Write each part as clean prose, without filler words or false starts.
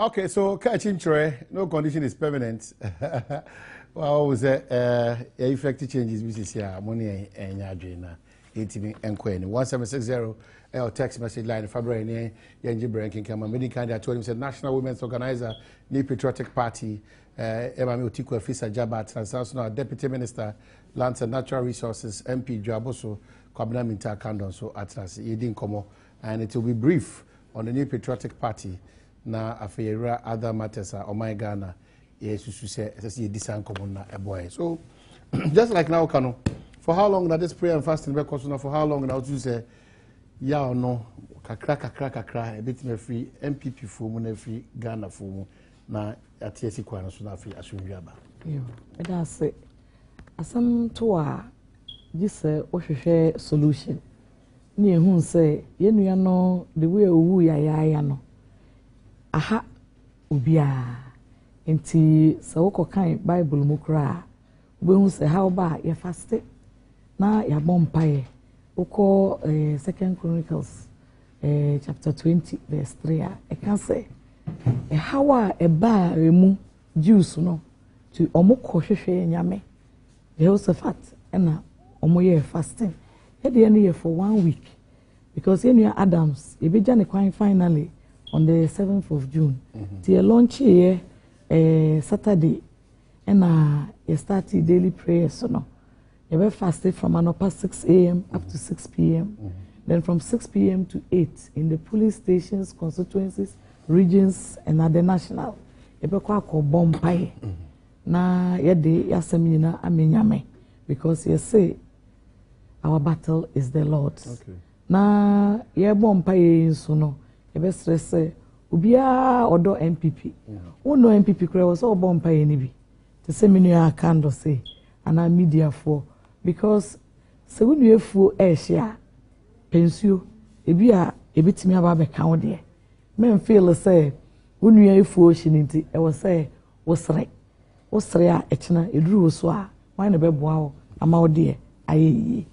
Okay, so catching tray, no condition is permanent. Well, was effective changes we see here, money and yadrina, 18 and 1760 or text message line February, Yanji Branking, come many kind of told him said National Women's Organizer, New Patriotic Party, Emmanuel Atani, Fisa Jabat, Transnational Deputy Minister, Lands and Natural Resources, MP Jaboso, Kwabena Minta Kandon, so Atlas, Yedin Komo, and it will be brief on the New Patriotic Party. Na afeira other matters are my Ghana. Yes, you say design common na a boy. So just like now, Kano, for how long that this prayer and fasting because for how long now you say yeah or no kakra a bit me free MPP form na free Ghana form na atiesi kwana so na free asumwiaba. Yo, that's it. Asam to a this ohwehwe solution. Ni ehun say ye nua no the way owu ya no. Aha ubia enti sa wo kokan Bible mu kra we hu se how ba ye faste na ya bompaye uko 2 Chronicles chapter 20 verse 3 e kan say how a ba emu Jews no to omoko hwehwe nyame Jehoshaphat na omoye fasting e de ne for 1 week because you Adams e be jane kwan finally on the 7th of June. The launch here Saturday and you start daily prayers so no. You will fasted from an upper 6 a.m. up to 6 p.m. Then from 6 p.m. to 8 in the police stations, constituencies, regions and at the national. You will call Bombay. Na yede yasemina amenyame because you say our battle is the Lord's. Okay. Na ye Bombay so no. Ebe stress ubia odo MPP uno MPP kure was all bompa ye ni bi te se menu ya kando say ana media for because se wonu efuo e hia pensio ebia ebitimi aba be kan de men feel say wonu efuo hyininti e was say wosre a echina eduru so a wan na be boa wo ama wo de ayeyi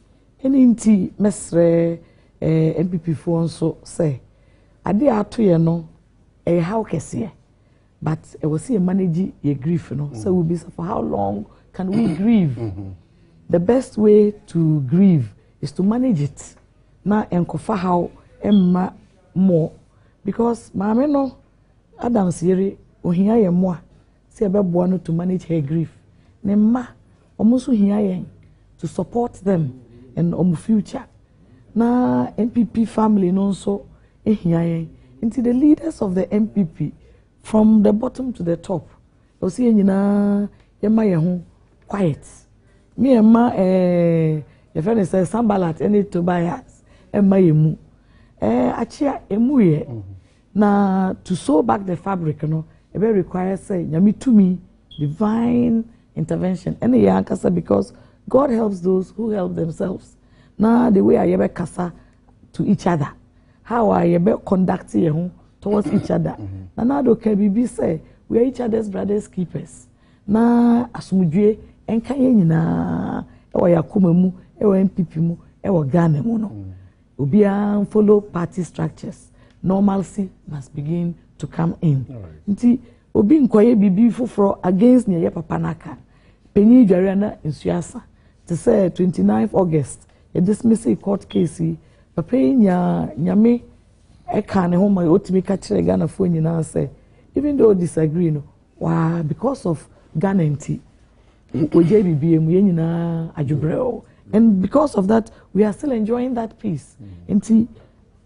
eni nti mesre MPP fo nso say ade ato ye no how kese but it was see manage your grief no so we be for how long can we grieve the best way to grieve is to manage it na enkofa how emma more because maame no Adam siri ohia ye mo a se ebeboa no to manage her grief ne ma omuso hia ye to support them in future na MPP family no so into the leaders of the MPP from the bottom to the top. You see, yema yehu quiet. Me ema your friend says Sambalat any Tobias ema yemu. Achia emu ye. Na to sew back the fabric, you know, it will require say yami to me divine intervention. Any yankasa because God helps those who help themselves. Na the way I ever kasa to each other. How are you conducting towards each other? Na do KBB say we are each other's brothers keepers. Na asumudwe enka ye nyina e wa yakoma mu e wa MPP mu e wa Ghana mu no. Obia follow party structures. Normalcy must begin to come in. Nti obi nkoye bibi foforo against ne ye papa naka. Penyi dware na nsuasa. To say 29th August a dismiss a court case. Papa nyame eka ne ho ma otimi ka kire Ghana fo nyina say even though disagree no wa because of Ghana nti oje bibie mu nyina adwobreo and because of that we are still enjoying that peace nti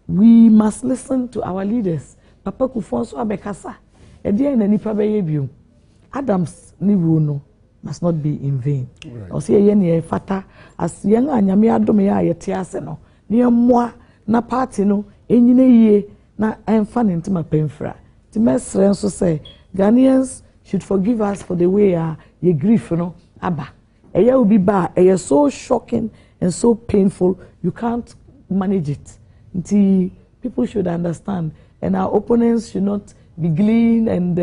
we must listen to our leaders Papa Kufo so abekasa e dey na nipa be ye biom Adams ni wu no must not be in vain o say ye ne fata as yen anyame adom ya yete ase no niemwa na party no enyine yie na emfa ne ntima pemfra ti mesre nso say Ghanaians should forgive us for the way ye grief no aba eya obi ba eya so shocking and so painful you can't manage it nti people should understand and our opponents should not be glean and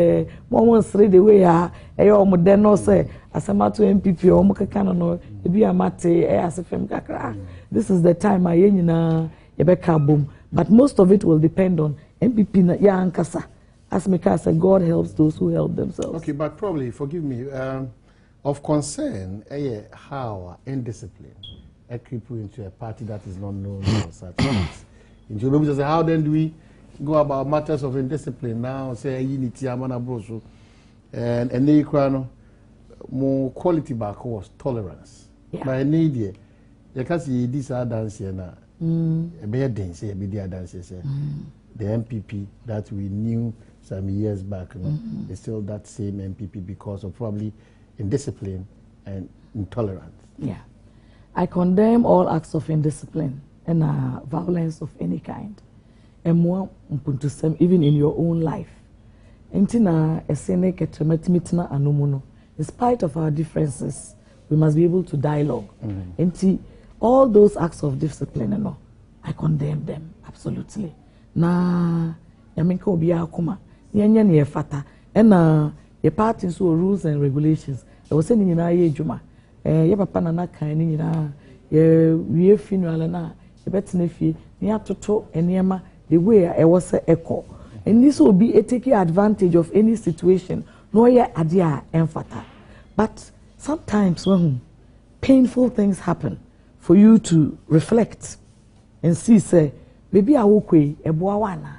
moments read the way eya omo no say asamato MPP omo kaka no ebi amate asefem kakra. This is the time ayenya yebeka boom but most of it will depend on MPP na ya ankasa as Mika said, God helps those who help themselves. Okay, but probably, forgive me, of concern, how indiscipline creep into a party that is not known for such things. How then do we go about matters of indiscipline now? Say unity, amana broso, and the more quality back was tolerance. Yeah. By an idea, you can see this are dancing now. A bad dance, a bad dance. The MPP that we knew some years back is still that same MPP because of probably indiscipline and intolerance. Yeah. I condemn all acts of indiscipline and violence of any kind. And more even in your own life. In spite of our differences, we must be able to dialogue. All those acts of discipline, I condemn them absolutely. Na yaminka obiya kuma yenye ne fata na the parties so rules and regulations e wo se ni nyina ye adwuma ye papa na kan ni nyina ye wie funeral na ye betene fie ni atoto enema the way e wo se echo and this will be taking advantage of any situation no ye ade a emfata. But sometimes when painful things happen for you to reflect and see say maybe I will quay a boawana.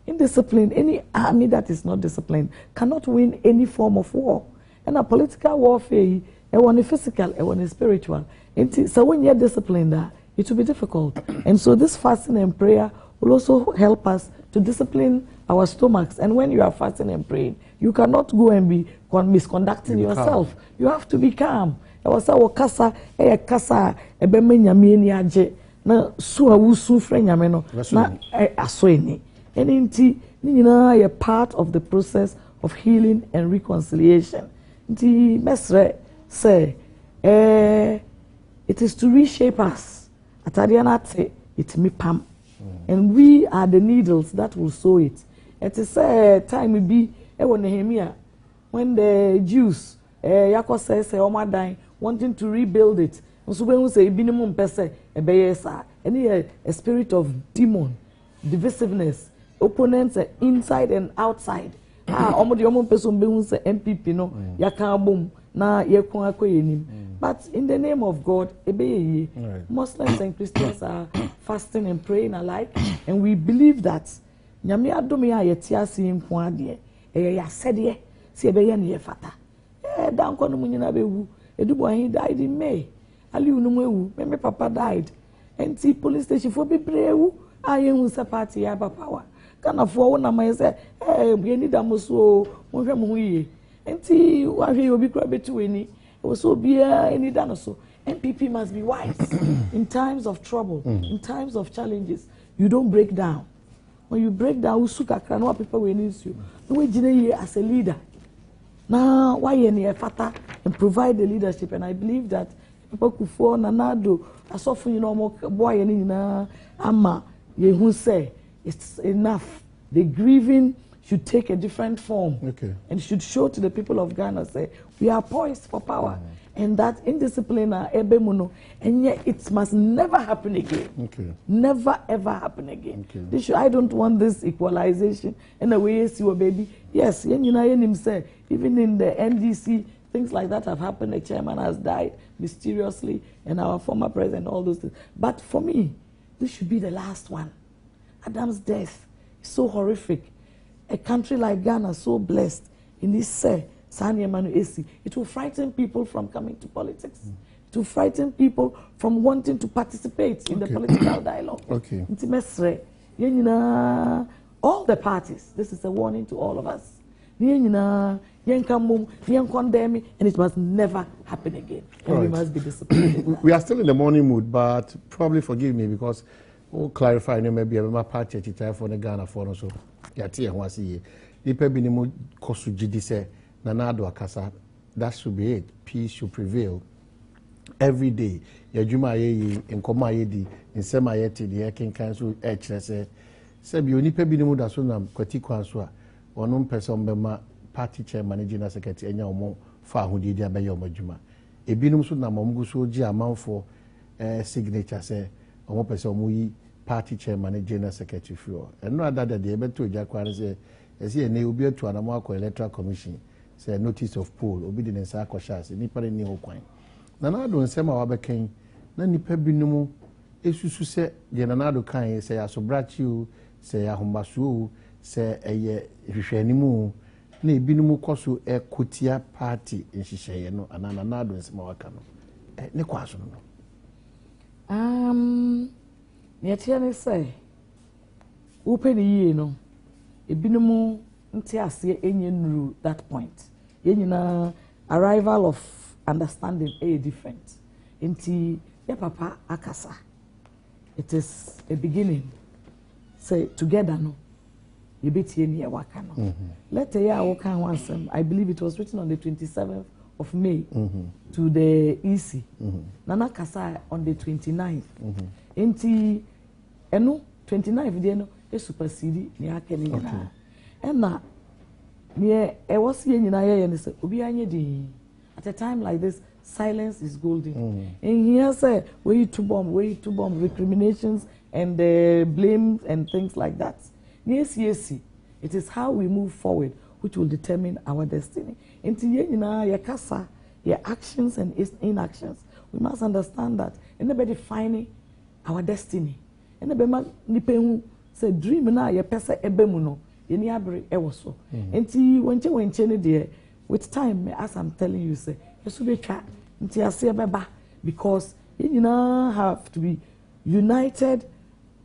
Indiscipline, any army that is not disciplined cannot win any form of war. And a political warfare, a one is physical, a one is spiritual. So when you're disciplined, it will be difficult. And so this fasting and prayer will also help us to discipline our stomachs. And when you are fasting and praying, you cannot go and be misconducting yourself. Calm. You have to be calm. I was a kasa, a kasa, a bemenya na suwa wusu frenya meno na asoeni enti ni na a part of the process of healing and reconciliation. Nti mesre say it is to reshape us atadianate it me pam and we are the needles that will sew it. It is time be Nehemiah when the Jews Yako says omadan wanting to rebuild it. So when we say minimum person, a spirit of demon, divisiveness, opponents inside and outside. MPP no yakabum na but in the name of God, Muslims and Christians are fasting and praying alike, and we believe that nyame adomia yetiasi nkwade ya said si ebeye ne fata dan kono munyina bewu edubo died in May. Ali unumwewu, my papa died. And see police station for be brave. I am party aba power. Can afford na my say, we need a muso, and see why you will be crabby to any. It was so be any dinosaur. MPP must be wise in times of trouble, in times of challenges. You don't break down. When you break down, usuka kranwa people will need you. The way Jine as a leader. Now, why any fata and provide the leadership, and I believe that. People could fall nanado as often you know more boy and ama ye say it's enough. The grieving should take a different form and should show to the people of Ghana say we are poised for power and that indiscipline ebemuno and yet it must never happen again. Never ever happen again. I don't want this equalization and the way you see baby. Yes, say even in the NDC things like that have happened. The chairman has died mysteriously, and our former president, all those things. But for me, this should be the last one. Adam's death is so horrific. A country like Ghana, so blessed in this Emmanuel Atani, it will frighten people from coming to politics. It will frighten people from wanting to participate in the political dialogue. All the parties, this is a warning to all of us. And it must never happen again. And we must be disciplined. We are still in the morning mood, but probably forgive me because we'll clarify maybe my party for the Ghana for so. That should be it. Peace should prevail every day. Yajuma ye in Koma yedi in Sema yeti the Ekin Council say Sebi onipa bi mu da so na kwati kwan so a wono person bema party chairman general secretary enya omo fa ahudi dia be yom adwuma ebinum so na mamgu so gi amanfo signature say omo person omo yi party chairman general secretary fio eno adada de ebeto ogya kwan say ɛsi ɛnɛ obi atu anamo akɔ electoral commission sɛ notice of poll obi de ne nsa akɔ hyɛ nipa de ne ho kwan na na do nsɛm a wabɛkɛn na nipa binom esusu sɛ deɛ na na do kan sɛ yɛ asobrachi o sɛ yɛ ahomaso o sɛ ɛyɛ hwehwɛnimu na ebinom kɔ so ɛkotia party nhyehyɛeɛ no ana na na do nsɛm a waka no ne kwa so no ne yɛteɛ ne sɛ wopɛ ne yie no ebinom nte aseɛ enye nuru that point yenyina arrival of understanding is different nti ya papa akasa it is a beginning say together no yebetie ne waka no letter ya waka wansem I believe it was written on the 27th of May to the EC nana kasa on the 29th nti eno 29th de no e supersede ne aka ne nyina ena ne e was ye nyina ye ne say obi anye di at a time like this silence is golden and here say where you to bomb recriminations and blame and things like that yes it is how we move forward which will determine our destiny until ye nyina ye kasa your actions and inactions we must understand that and nobody defining our destiny and nobody nipa hu say dream na ye pese ebe mu no ye ni abre e wo so enti wenche ne de with time as I'm telling you say yesu be twa enti ase beba because you nyina have to be united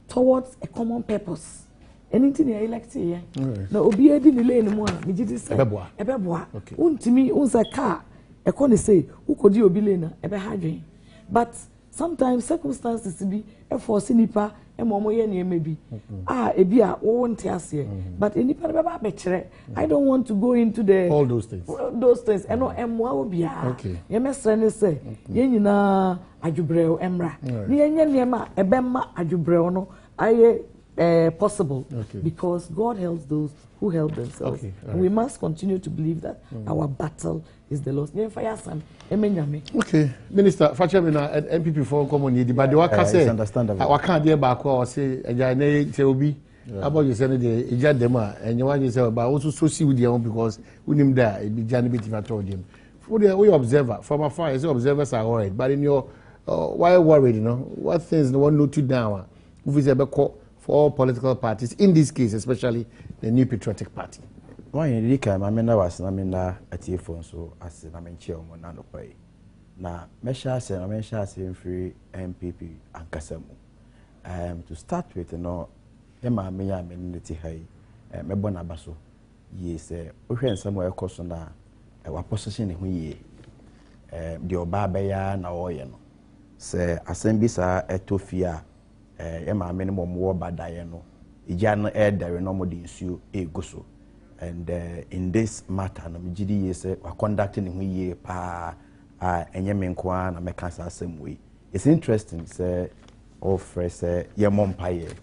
towards a common purpose anything you elect here na obi edi ni lane mu a me gidi say ebeboa untimi unsa car e ko ne say ukodi obi lane na ebe hadwen but sometimes circumstances be e force nipa e mo ye ne emebi ebi a wo nte ase but nipa be ba be kire I don't want to go into the all those things eno emwa obia ye mesre ne say ye nyina adwubrɛw emra ne yenye niema ebemma adwubrɛw no aye possible because God helps those who help themselves. And we must continue to believe that our battle is the Lord's. Okay, Minister, Fachemina and MPP for common need, but the worker say, I can't dear back or say, and I say, about you saying the Ijadema, and you want to say, but also so see with your own because we him there, it be Johnny Bitty told him. For the way observer, from afar, observers are worried, but in your why worried, you know, what things no one note you down, who is ever called for all political parties, in this case, especially the New Patriotic Party. Why in Rika, Mamina was Namina at your phone, so as I mentioned, Monano Pay. Now, Mesha said, I mentioned free MPP and Kasamu. To start with, you know, Emma Mia Menity Hay, Mebona Basso. Yes, we are somewhere cosona, our possession in we the Obabaya na Oyeno. Say, Assembisa etofia. Emma minimum war badayeno. Ijano air there no more issue goso. And in this matter, no mjidi yese wa conducting in ye pa enyemenkwa na mekansa same way. It's interesting say offer say ye mompaye.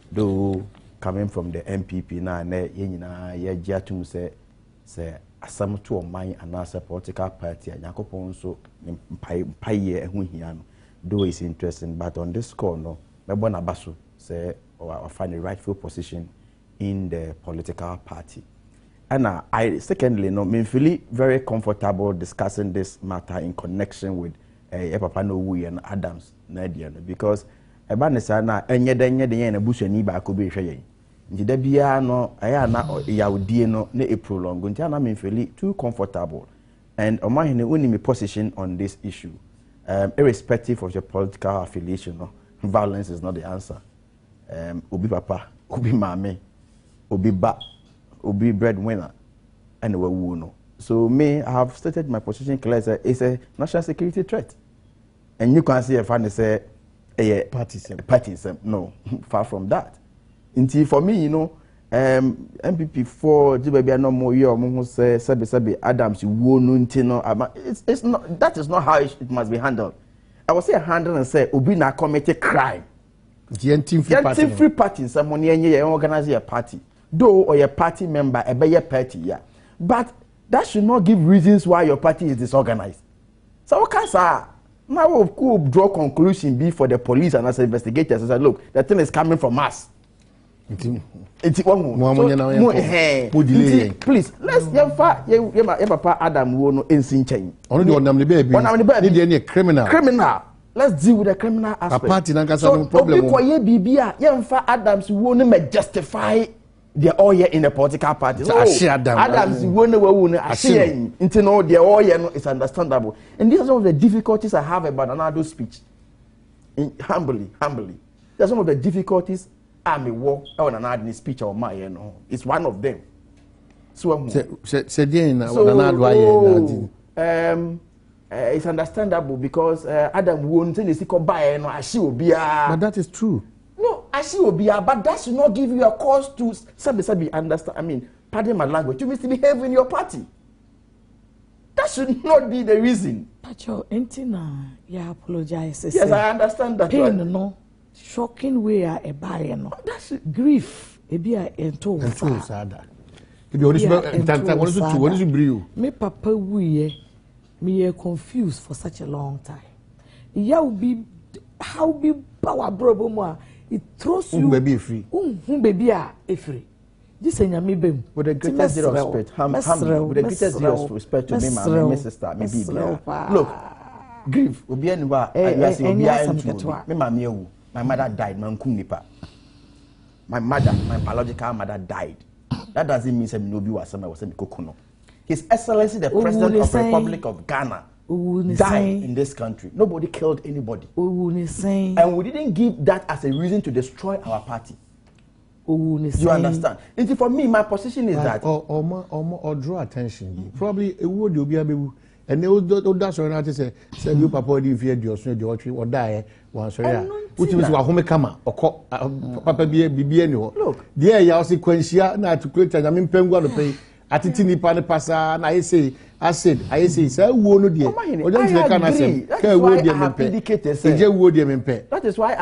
Though coming from the MPP na ne ye nyina ye giatum say asam to o man and as a political party yakopon so mpaye ehu hia no. Though it's interesting, but on this score no Mebona Basu say or find a rightful position in the political party. And I secondly no me feel very comfortable discussing this matter in connection with Papa no Wu and Adams Nadia because ebanesa na enye de na busuani ba ko be hwe yen. Nti da bia no aya na yawdie no na e prolong nti ana me feel too comfortable and omahene uni me position on this issue irrespective of your political affiliation no. Violence is not the answer. Obi papa, obi mame, obi ba, obi breadwinner, and we will know. So me, I have stated my position clear. It's a national security threat, and you can see a fan say a party. No, far from that. Until for me, you know, MPP for Jibaby no more year. Mo say sabi Adams you won't know. It's not. That is not how it must be handled. I will say handle and say Obi na committed crime. Free party someone you organize a party. Though or your party member a better party, yeah. But that should not give reasons why your party is disorganized. So what can say? Now could draw conclusion be for the police and as investigators and say, look, the thing is coming from us. Enti please let's your papa Adam wo no ensin chen. Ono de onam ne baby. Ni de ne criminal. Let's deal with the criminal aspect. Party na kasa no problem. So obi koye bibia yemfa Adams wo no me justify the all here in the political party. So Adams wo no wo no ahye nti no the all here no is understandable. And these are some of the difficulties I have about Anado's speech. Humbly. There's some of the difficulties I may walk on Anado's speech or my it's one of them. So it's understandable because Adam won't say the buy no ashi obia. But that is true. No, ashi obia, but that should not give you a cause to sabi understand. I mean, pardon my language, you misbehave in your party. That should not be the reason. But your Entina, you apologize. Yes, I understand that. Pain no, shocking way a buyer no. That's grief. Ebi a ento sada. Ebi oni su brio. Me papa wuye. Me confused for such a long time. How be power brother it throws you baby free. Baby a free. This nyame bem. With the greatest deal of respect, with the greatest deal of respect to me, my sister, me Biblia. Look, grief. Obi anwa ayase obi antu. Me mama ewu. My mother died. My biological mother died. That doesn't mean say me no bi wasama was me kokono. His Excellency, the President of the Republic of Ghana, died in this country. Nobody killed anybody. And we didn't give that as a reason to destroy our party. You understand? And for me, my position is that... Or draw attention. Probably a word you'll be able... And they will that's what I say, you papa, if you had your son, or die, once or which was a home camera, or papa be annual. Look, dear, you sequencia, not to create a mean penguin to pay. Atitini pane pasa na I say say wo no de o dem tire kan asem ka wo de mempe that is why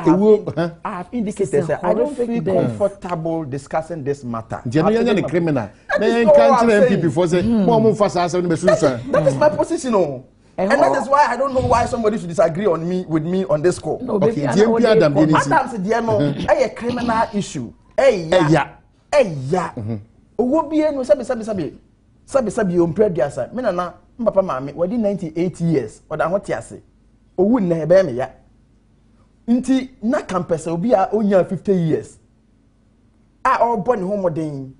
I have indicated say I don't feel comfortable discussing this matter. Generally criminal na country MPP for say mo fasa asem no be sunsan. That is my position and that is why I don't know why somebody should disagree with me on this call. No, okay, Adam said no a criminal issue. Yeah. Owo bie no sabi o mpreduasa me na papa maame wadi 98 years oda hote ase owu na ebe me ya nti na campesa obi a onya 50 years a obo ne homoden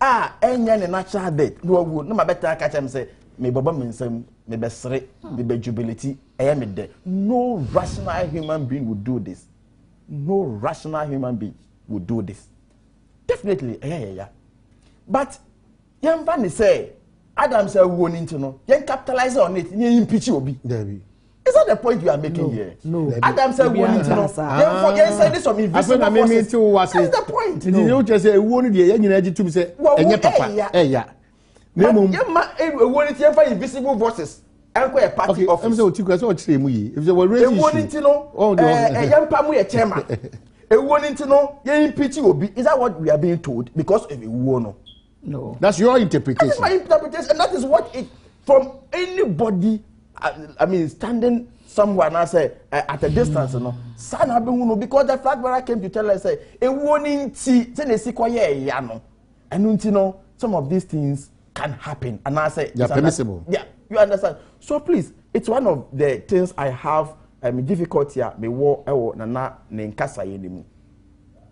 a enya ne natural death no owu na mabeta aka chem say me baba me nsam me besere me be jubility eye me de. No rational human being would do this. No rational human being would do this. Definitely yeah. But young Fanny say, Adam said, we want to know. You capitalize on it, you impeach Obi. Is that the point you are making here? No. Adam said, we want to know. You say this some invisible forces. That's the point. You know, just say, we want to young energy to say, papa. Yeah. We want to have invisible forces. And a party office. I'm so if they were raising, we want to know. Young Pamu, a chairman. We want to know. You impeach Obi. Is that what we are being told? Because of a war. No, that's your interpretation. That's my interpretation, and that is what it from anybody. I mean, standing somewhere and I say at a distance, Sana because the flag bearer came to tell us say a warning say they see quiet yano, and some of these things can happen, and I say they're permissible. Yeah, you understand. So please, it's one of the things I have difficulty here. Me war na nkasa yenimu.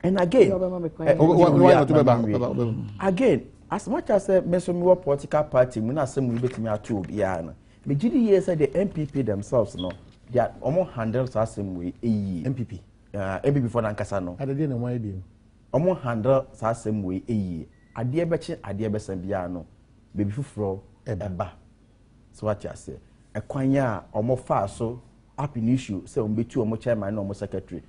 And again, as much as a mesomi political party, we not some we bet me at 2 years. Me GDS said the MPP themselves no, they are almost handles as same way a year. MPP. MPP for Nankasano. I didn't know why you. Almost handles as same way a year. A dear betchin, a dear Bessambiano, baby fro, a ba. So what you say? A quanya or more far so up in issue, so be 2 or more chairman or more secretary.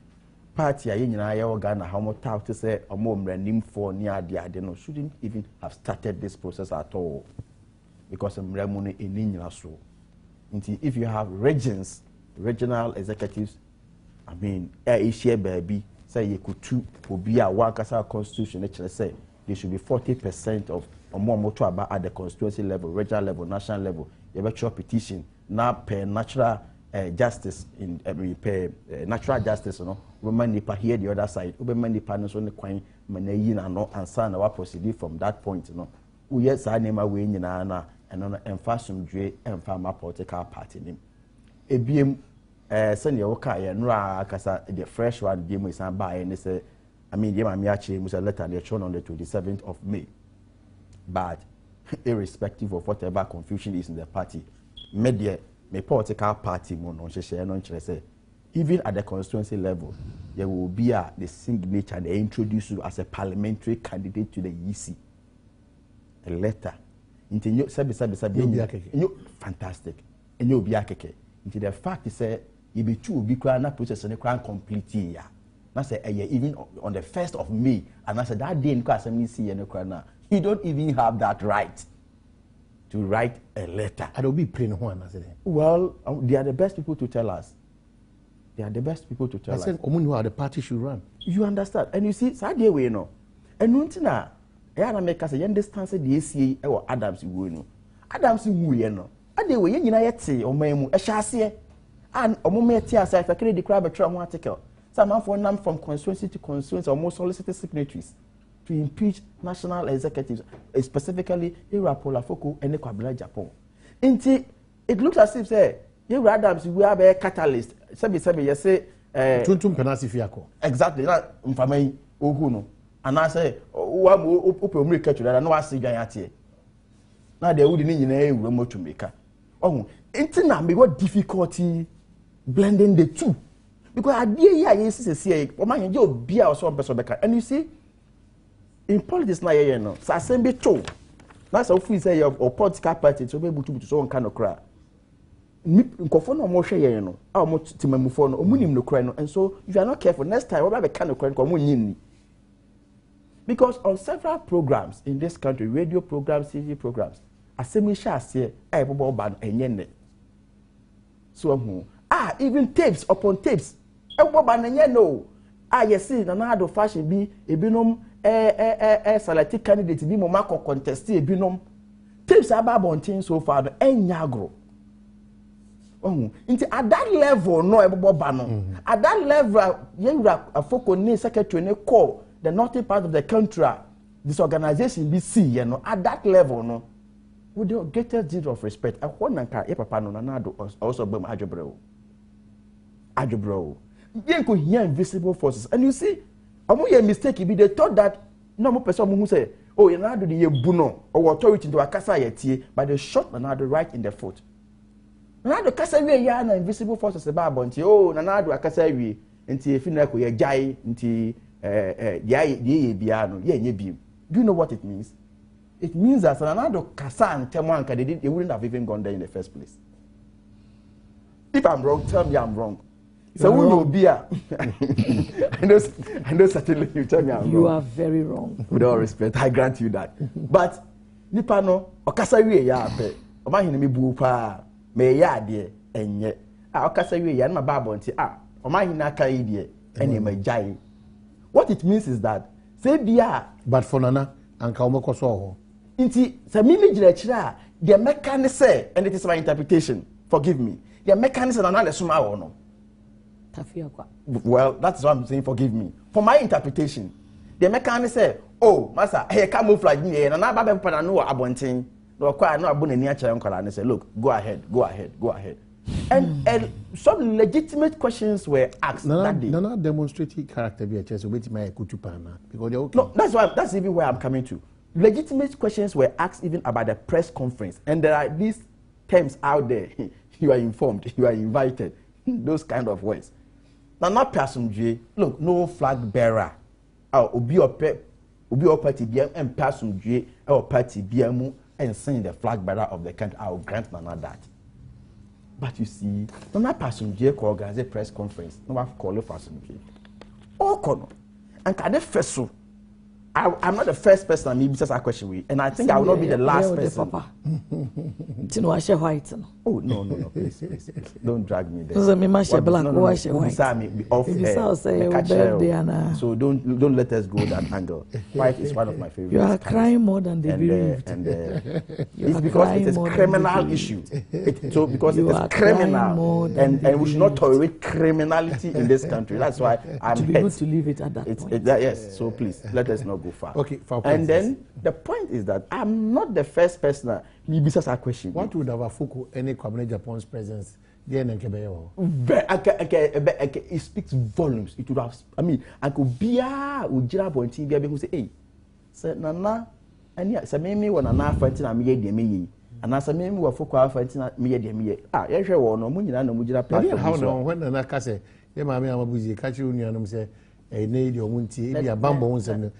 Party a yin Ghana how much talk to say a more random for near the no shouldn't even have started this process at all because I'm money in so. If you have regional executives, I mean, share baby say you could two be a Wakasa constitution actually say there should be 40% of or more at the constituency level, regional level, national level. You have a petition now per natural justice in natural justice, you know, women nipa here the other side, women nipa no so ne kwan manayi na no ansa na wa proceed from that point, you know. We yes I name away nyina na eno no emfa somdwe emfa ma political party nim. Ebiem send your car no akasa the fresh one biem is an buy and say I mean the mama achi mu say letter they shown on the 27th of May. But irrespective of whatever confusion is in the party, media my political party mo no share no say even at the constituency level there will be the signature they introduce you as a parliamentary candidate to the EC. A letter into you fantastic and you be akeke into the fact is you be two be na process and crown complete year na say even on the 1st of May and I said that day in class me see and crown you don't even have that right to write a letter. I don't be praying one. Well, they are the best people to tell us. They are the best people to tell us. I said, how the party should run. You understand? And you see, sad day we know. And Nuntina, I make us a understand the ACA or Adams you know. Adams you know. And they were in United or Memu, a chassis, and a moment here, if I create the crab a trauma article. Some for them from constituency to constituency or more solicited signatories to impeach national executives, specifically Irapola Foko and Kwabena Japan. It looks as if say you Adams we have a catalyst. Sabi you say Tuntum Penasi Fiako. Exactly. That mfamai ohuno. And I say wa mo ope omrika to that no asi ganyate. Now they would need na ewu mo to make. Oh, na me what difficulty blending the two. Because idea here is say o man je obi a so person beka. And you see in politics na ye no sa sembe to na sa ofi say your political party so be butu so on kind of cry nkofo no mo hwe ye no a mo timamufo no omunim no cry no and so if you are not careful next time we be kind of cry ko mo nyinni because on several programs in this country radio programs TV programs asemi sha ase e bobo ba no enye ne so even tapes upon tapes e bobo ba no enye no yes na Adom fashion bi ebinom selected candidate bi mo mako contest ebinom tapes ababontin so far no enyagro into at that level no ebobo no at that level you afoko ni secretary ne call the northern part of the country this organization be see you know at that level no with the greatest deal of respect I want nka e papa no na do also bam adwobreo you could hear invisible forces and you see amu ye mistake be they thought that no mo person who say oh you na do the buno or authority to akasa yetie but they shot na do right in the foot na do kasa wie ya na invisible forces ba bonti oh na do akasa wie nti efi na ko ye jai nti ye bia no ye nye biem. Do you know what it means? It means that na do kasa antemo anka they wouldn't have even gone there in the first place. If I'm wrong, tell me I'm wrong. So we will be I know certainly you tell me I'm wrong. You are very wrong. With all respect, I grant you that. But nipa no okasa wie ya pe. O ma hene me bu pa me ya de enye. Okasa wie ya na ba bonti o ma hene aka yi de ene ma jai. What it means is that say bia but for nana anka omokoso ho. Inti se mi gire kire the mechanism and it is my interpretation. Forgive me. The mechanism na le suma wo no. Well, that's what I'm saying. Forgive me. For my interpretation, the mechanic say, "Oh, master, hey, camouflage me, and I'm not going to know abonting. No, quite not abon any actual uncle." And say, "Look, go ahead." And some legitimate questions were asked that day. No, demonstrating character be a chance to wait my kutupana because they're okay. No, that's even where I'm coming to. Legitimate questions were asked even about the press conference, and there are these terms out there. You are informed. You are invited. Those kind of words. Now, not person, look, no flag bearer. Obi party BM and person J or party BM and saying the flag bearer of the country. I will grant none that. But you see, no not person J can organize a press conference. No have call it person J. Oh, Kono. And can they first so I'm not the first person I mean because I question we, and I think I will not be the last person. Papa. White. Oh no, please, don't drag me there. So me black, wash white. So don't let us go that angle. White is one of my favorites. You are crying more than they believed. It's because it is a criminal issue. Because it is criminal, and we should not tolerate criminality in this country. That's why I'm to be able to leave it at that point. Yes, so please let us not go far. Okay, and then the point is that I'm not the first person that he business a question. What would have Afuku any Kwabena Japan's presence? It speaks volumes. It would have. I mean, I could be a ujira point TV who say, "Hey, say Nana, and yeah, say me when Nana fighting a me me, and as a me who Afuku fighting a me. Ah, yes, you want no money na no ujira platform. How no when Nana kase, ye mami amabuzi catch you no say. Need your munti, maybe a bamboo and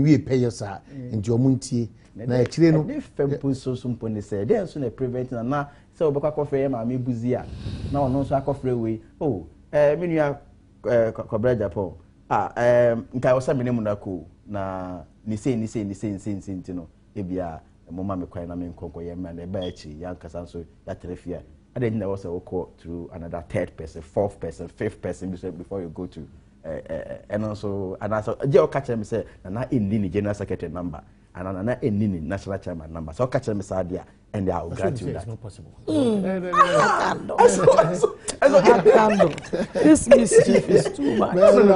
we pay your sir into your munti. Na chile if Fempo so soon said, then soon a preventing and now so Boka coffee, mammy buzia. Now, no sack of railway. Oh, Minia Cobra Japan. Nkawasa Minemunako, na Nise, Sintino, Ebia, a Momma crying, I mean, Coco, man, a bachi, young Casanso, that telefia. I didn't know also call through another third person, fourth person, fifth person before you go to. And also, Joe catch him say, and I in general secretary number, and I in national chairman number. So catch him Sadia, and I will grant you that. It's not possible. This mischief is too much. I'm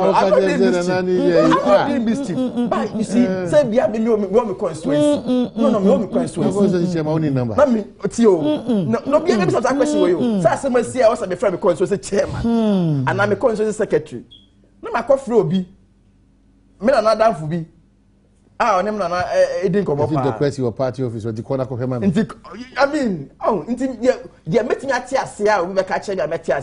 being mischief. But you see, say, we have been no constituency. No constituency. My only number. Let me, no, be able to question you. So I say, I was a friend of constituency chairman, and I'm a constituency secretary. No, my coffee will be. Me na dance for be. Ah, onem na edin komo pa. The question your party office or the corner of him. I mean, they met me at Tia, we catch you at Tia.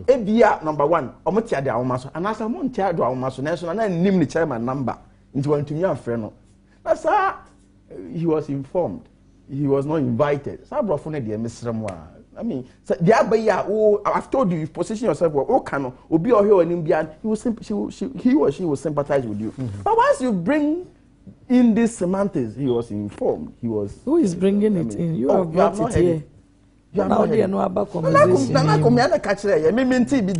Obia number 1. Omotia de Aomaso. And as a Montia do Aomaso National and name the chairman number into one to me and friend. That's how he was informed. He was not invited. So I brought for the Mr. I mean, so the Abaya, I've told you, position yourself well, oh, Kano, Obi or here in India, he or she will sympathize with you. But once you bring in this semantics, he was informed. He was. Who is bringing it in? You have brought it here. You are not here. No about conversation.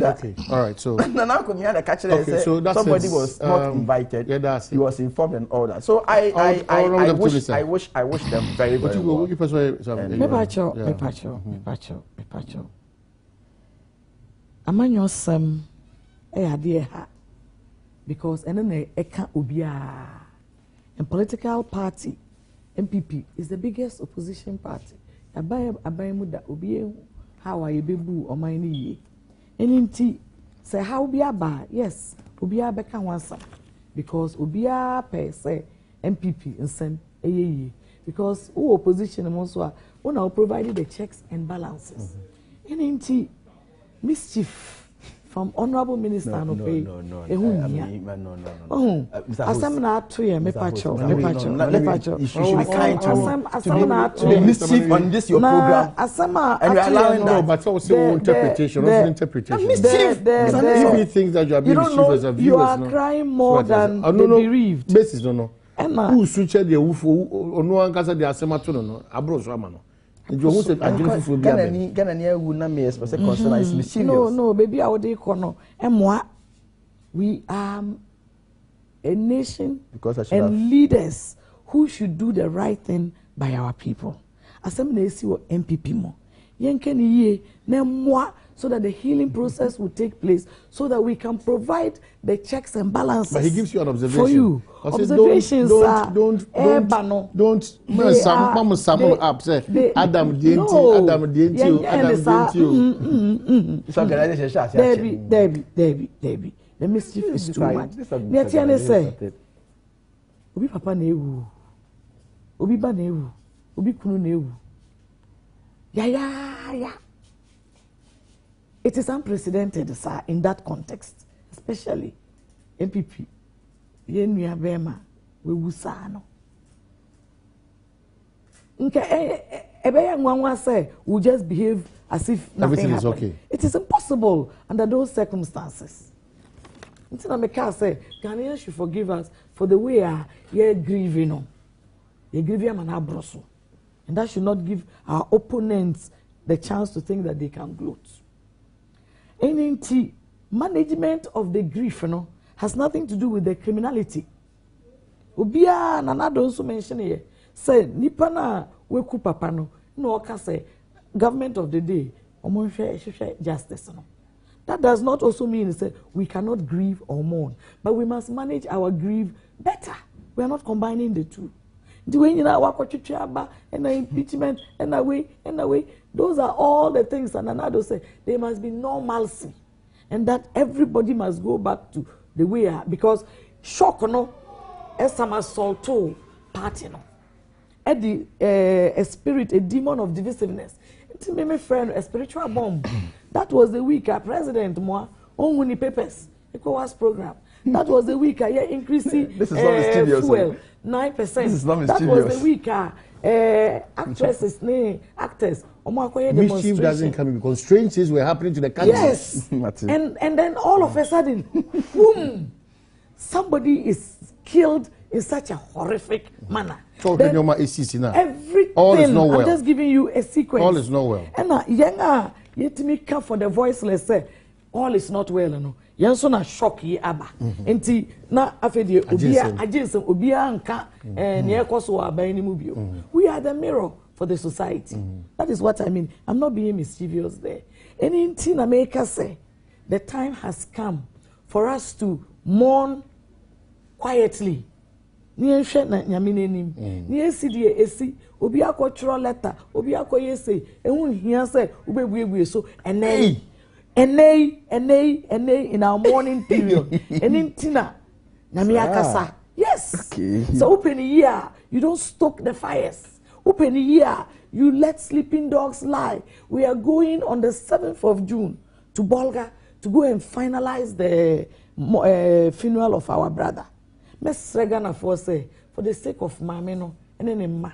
Okay. All right. So. Somebody was not invited. Yeah, that's it. He was informed and all that. So I wish them very well. Mepacho. Amanyo sem ade ha because ene eka obia. And political party MPP is the biggest opposition party. Abaye muda obi how are you bebu o man ni ye enti say how be aba yes obi abeka wansa because obi per say MPP nsem eyeye because who opposition mo so a una provided the checks and balances enti mischief from honorable minister no pay no asem na ato ye mepacho you should be kind to me mischief on this your program and you allowing no but also interpretation mischief you think that you are being mischievous of you are crying more than the bereaved basis no who switch the who ono ankasa the asema to no abro so ama no no, baby, I would econo. We are a nation and leaders who should do the right thing by our people. As some may see what MPP mo. Yenkeni ne moi so that the healing process will take place, so that we can provide the checks and balances. But he gives you an observation for you. Observations don't summon up. Say Adam Debbie. The mischief is too much. Netiane say, Obi papa na ewu, Obi ba na ewu, Obi kunu na ewu. Yeah. It is unprecedented, sir, in that context, especially MPP. Yenua Bema, we wusano. Ebeya say we just behave as if nothing everything happened. Is okay. It is impossible under those circumstances. Until I make say, Ghanaians should forgive us for the way you're grieving. You're grieving man abroso. And that should not give our opponents the chance to think that they can gloat. NNT management of the grief, has nothing to do with the criminality. Obia Nanado also mentioned here, say Nipana weku papa no oka say government of the day justice. That does not also mean say we cannot grieve or mourn, but we must manage our grief better. We are not combining the two. The way you know and impeachment and away. Those are all the things that Nanado say. There must be normalcy, and that everybody must go back to the way because shock as some assault party a spirit, a demon of divisiveness. To me, my friend, a spiritual bomb. That was the week President Moa on papers, ECOWAS program. That was the week increasing fuel 9%. This is not mischievous. That was the week actresses, actors. Mischief doesn't come in because strange things were happening to the country. Yes, and then all of a sudden, boom, somebody is killed in such a horrific manner. Everything, all is not well. I'm just giving you a sequence. All is not well. And yet me come for the voiceless say, all is not well. No, yanso na shock ye aba. Enti na afedi obia nka ne ekoso aba ni mu bio. We are the mirror for the society. That is what I mean. I'm not being mischievous there. Anything I make us say, the time has come for us to mourn quietly. Ni ehwe na nyame nanim. Ni esi die esi obi akotro letter, obi akoyese ehun hia say obebuebue so enei in our mourning period. Enintina nyame akasa. Yes. Okay. So open year, you don't stoke the fires. Open year, you let sleeping dogs lie. We are going on the 7th of June to Bolga to go and finalize the funeral of our brother. Miss Regana for say, for the sake of Mameno and then Ma,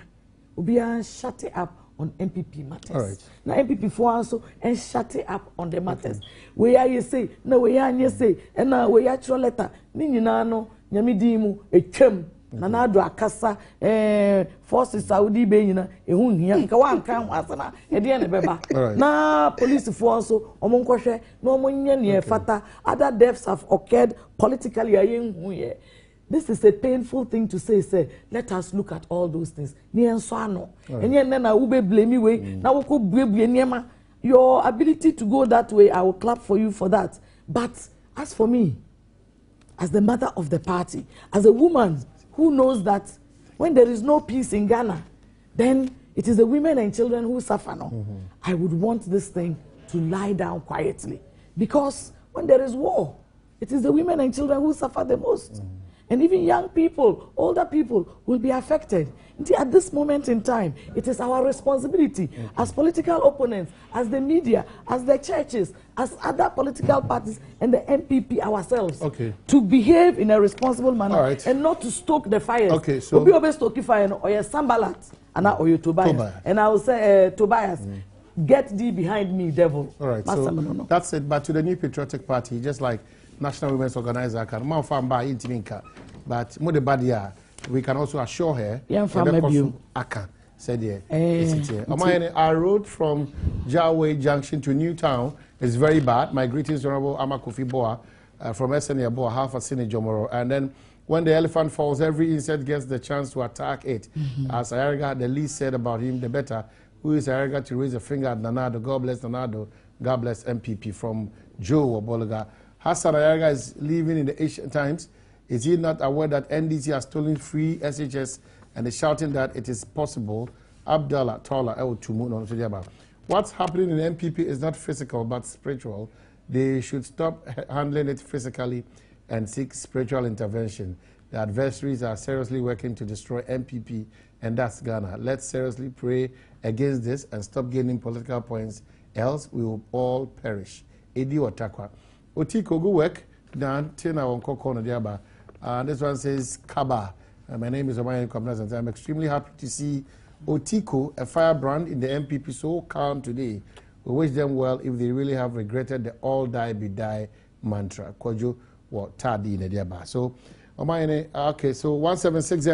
we are shut it up on MPP matters. All right. Now MPP for also and shut it up on the matters. We are you say, no we are you say, and now we are your letter. Nini nano, nyamidimu, a chum. Nanado akasa forces Saudi Bayina ehun hia nka wan kan asana e de ne beba na police force omonkohwe na omonye ne fata. Other deaths have occurred politically ayenhu ye. This is a painful thing to say let us look at all those things ni enso ano enye na ube blame we na wo ko buebue niema. Your ability to go that way, I will clap for you for that. But as for me, as the mother of the party, as a woman who knows that when there is no peace in Ghana, then it is the women and children who suffer now. I would want this thing to lie down quietly. Because when there is war, it is the women and children who suffer the most. And even young people, older people will be affected. At this moment in time, it is our responsibility as political opponents, as the media, as the churches, as other political parties and the MPP ourselves to behave in a responsible manner and not to stoke the fires. Okay, so Obi obe stoke fire or your Sambalat or your Tobias. And I will say, Tobias, get thee behind me, devil. All right, so that's it. But to the New Patriotic Party, just like National Women's Organizer can but more the bad we can also assure her Aka said here. Our road from Jaway Junction to Newtown is very bad. My greetings, Honorable Amakofi Boa from SNA Boa, half a Sine Jomoro. And then when the elephant falls, every insect gets the chance to attack it. As Ayariga, the least said about him, the better. Who is Ayariga to raise a finger at Nanado? God bless Nanado. God bless MPP from Joe Obologa. Hassan Ayariga is living in the ancient times. Is he not aware that NDC has stolen free SHS and is shouting that it is possible? Abdallah Tola El Tumu. What's happening in MPP is not physical but spiritual. They should stop handling it physically and seek spiritual intervention. The adversaries are seriously working to destroy MPP, and that's Ghana. Let's seriously pray against this and stop gaining political points, else we will all perish. Edi Otakwa. Otiko, good work. Dan, Tina, on Kokona Diaba. This one says, Kaba. My name is Emmanuel Atani, and I'm extremely happy to see Otiko, a firebrand in the MPP, so calm today. We wish them well if they really have regretted the all die be die mantra. Kojo what tardy in the bar. So, okay, so 1760,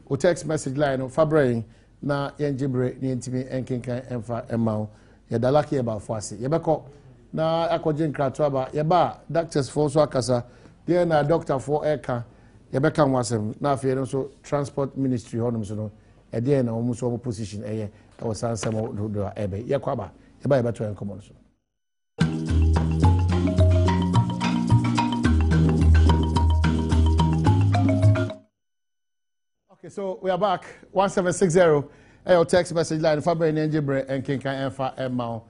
o text message line of Fabrain, na yenjibre, nientimi, enkinka, enfa, emau, yadalaki about Fwasi. Yebeko, na akojin kratwaba, yeba, doctors for Swakasa, there na doctor for Eka, yebeka wasem, na fear so transport ministry, honum so, a day na almost all position, I was answer more do ebe, yakwaba, yeba better and common so. Okay, so we are back. 1760. Your text message line. Fabre Nenjibre and King Enfa Emma.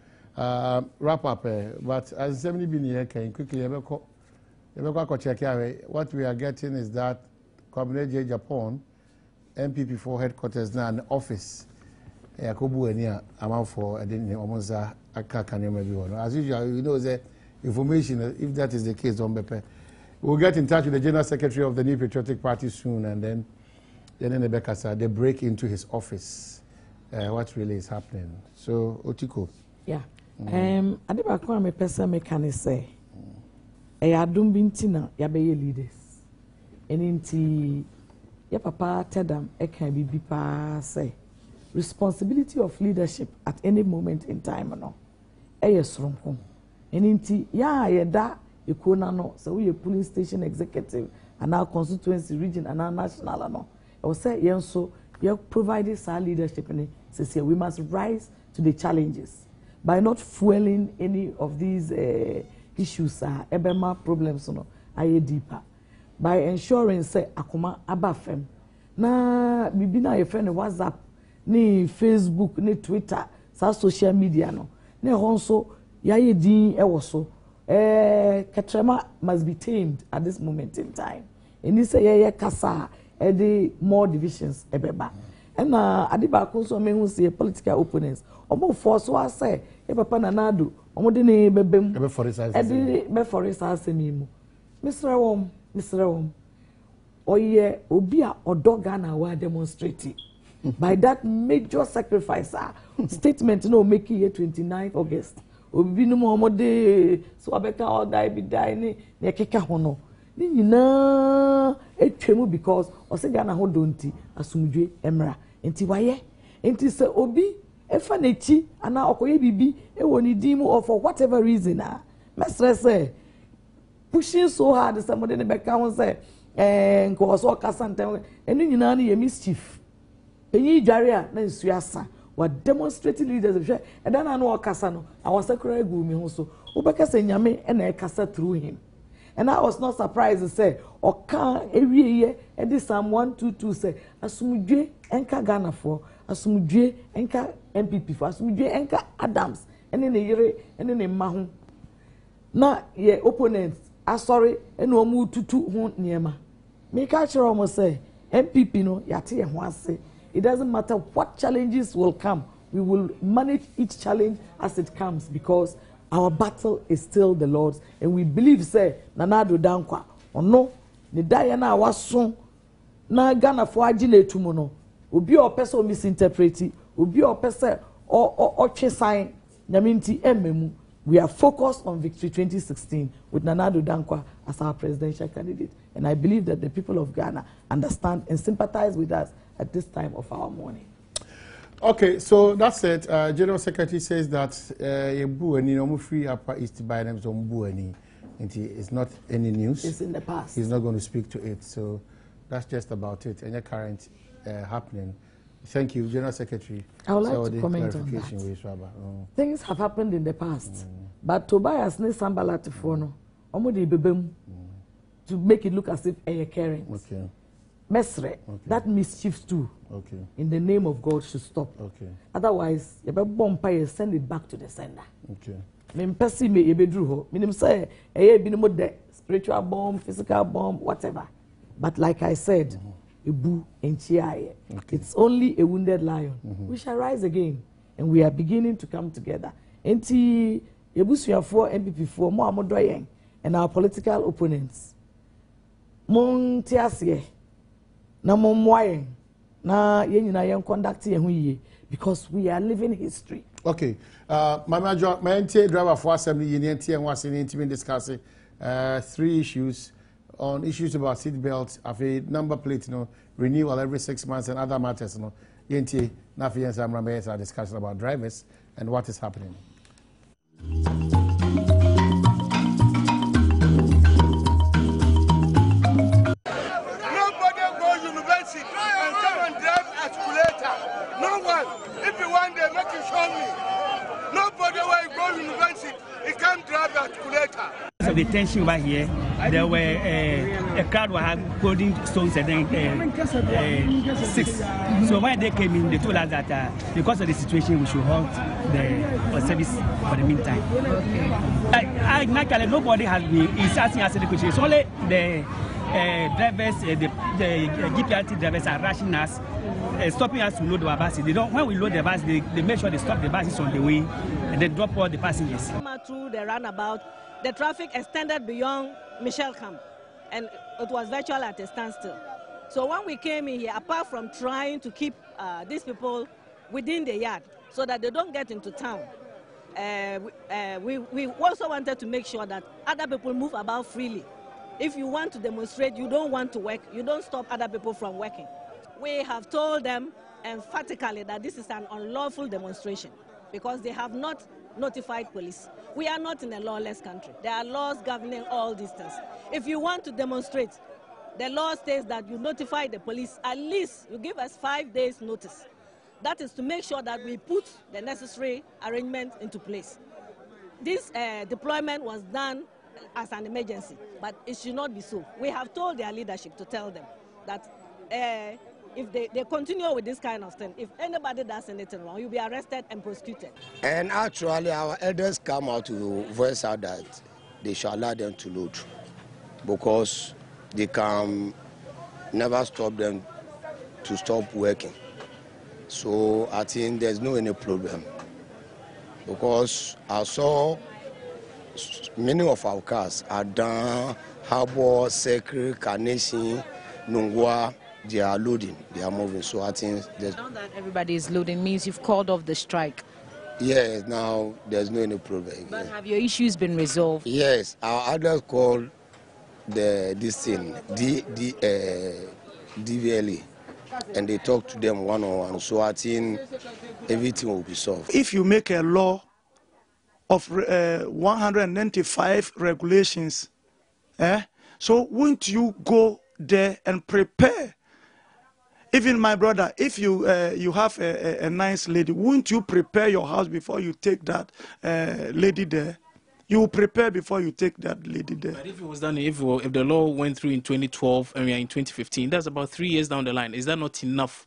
Wrap up. But as 70 been here, can quickly check out. What we are getting is that Community Japan, MPP4 headquarters now an office. Yakobu Enia amount for I didn't almost a can as usual, you know the information. If that is the case, don't be. We'll get in touch with the General Secretary of the New Patriotic Party soon, and then Rebecca said they break into his office. What really is happening? So, Otiko. Yeah. Adibakwa me pesa me can say. Adom bintina yabeye leaders. Eninti ya papa tedam can be bipa say. Responsibility of leadership at any moment in time no. Strong. Eninti ya yeda yekona no so we a police station executive and our constituency region and our national no. I will say, yes, so you have provided our leadership in it. We must rise to the challenges by not fueling any of these issues, ebema problems, deeper. By ensuring, say, akuma abafem. Na bibina your friend WhatsApp, ni Facebook, ni Twitter, sa social media no. Ne honso yaye din ewoso. Katrema must be tamed at this moment in time. And you say ye kasa. The more divisions ebeba and Adibako so me who see political opponents omo force wa say e papa nanado omo de ne bebem be for research me mu Mr. Wom oye obi a odoga na wa demonstrate by that major sacrifice statement no make it 29th August obi no mo de so abeka all die be die ne keka ho no na etwemu because osegana ho donti asumdwe emra enti waye enti se obi efa nechi ana okoye bibi e woni dimu or for whatever reason mesre say pushing so hard somebody ne beka won say nko so kasanta enu nyina na ye mischief enyi dware a na nsu asa wa demonstrating leaders e dan na no kasa no awasakura egu mi ho so obeka se nyame e na e kasa through him. And I was not surprised to say, or can every year, and this Psalm 122 say, Asumudwe enka Ghana for, Asumudwe enka MPP for, Asumudwe enka Adams, and then the year, and then the Mahon. Now, ye opponents are sorry, and no move to two won't near ma. Make sure almost say, MPP no, yati and one say, it doesn't matter what challenges will come, we will manage each challenge as it comes because our battle is still the Lord's, and we believe, say, Nanado Dankwa, or no, the Diana was soon, na Ghana for Agile Tumuno, will be our person misinterpreted, will be our person or Chesign, Naminti Ememu. We are focused on Victory 2016 with Nanado Dankwa as our presidential candidate, and I believe that the people of Ghana understand and sympathize with us at this time of our mourning. Okay, so that's it. General Secretary says that free upper east by them it's not any news. It's in the past. He's not going to speak to it. So that's just about it. Any current happening. Thank you, General Secretary. I would like to comment on that. Things have happened in the past, but Tobias ne Sambala to fono, to make it look as if a caring. Okay. Mesre, that mischief too, in the name of God, should stop. Otherwise, you better bomb send it back to the sender. Mempesi me ebedruho. Minim say, de spiritual bomb, physical bomb, whatever. But like I said, Ibu enchiaye. It's only a wounded lion. We shall rise again, and we are beginning to come together. Enti ebusuya for MPP4 mo amodoyen and our political opponents. Mon tiasye. Na momwaye na yenyina yen conduct ye hu yiye because we are living history. Okay. My major driver for assembly union TN was in intimate discussing 3 issues on issues about seat belts, number plate, renewal every 6 months and other matters. Yenti, Nafi and Samrambe are discussion about drivers and what is happening. Nobody go university and come and drive escalator. No one. If you want, they make you show me. Nobody will go university. He can't drive escalator. So the tension over here, there were a crowd were holding stones and then 6. So when they came in, they told us that because of the situation, we should halt the service for the meantime. Naturally, nobody has been asking us the question. It's only the drivers, the GPRT drivers are rushing us, stopping us to load our buses. They don't. When we load the bus, they make sure they stop the buses on the way and they drop all the passengers. Through the roundabout, the traffic extended beyond Michelle Camp, and it was virtually at a standstill. So when we came in here, apart from trying to keep these people within the yard so that they don't get into town, we also wanted to make sure that other people move about freely. If you want to demonstrate, you don't want to work, you don't stop other people from working. We have told them emphatically that this is an unlawful demonstration because they have not notified police. We are not in a lawless country. There are laws governing all these things. If you want to demonstrate, the law states that you notify the police, at least you give us 5 days notice. That is to make sure that we put the necessary arrangement into place. This deployment was done as an emergency, but it should not be so. We have told their leadership to tell them that if they continue with this kind of thing, if anybody does anything wrong, you'll be arrested and prosecuted. And actually, our elders come out to voice out that they shall allow them to load because they can never stop them to stop working. So I think there's no any problem because I saw many of our cars are done, Harbour, Secret, Carnation, Nungwa. They are loading, they are moving. So I think now that everybody is loading means you've called off the strike. Yes, now there's no any problem. But have your issues been resolved? Yes, our others called this thing DVLA, and they talk to them one-on-one. So I think everything will be solved. If you make a law of 195 regulations, so won't you go there and prepare? Even my brother, if you you have a nice lady, won't you prepare your house before you take that lady there? You will prepare before you take that lady there. But if it was done, if the law went through in 2012 and we are in 2015, that's about 3 years down the line. Is that not enough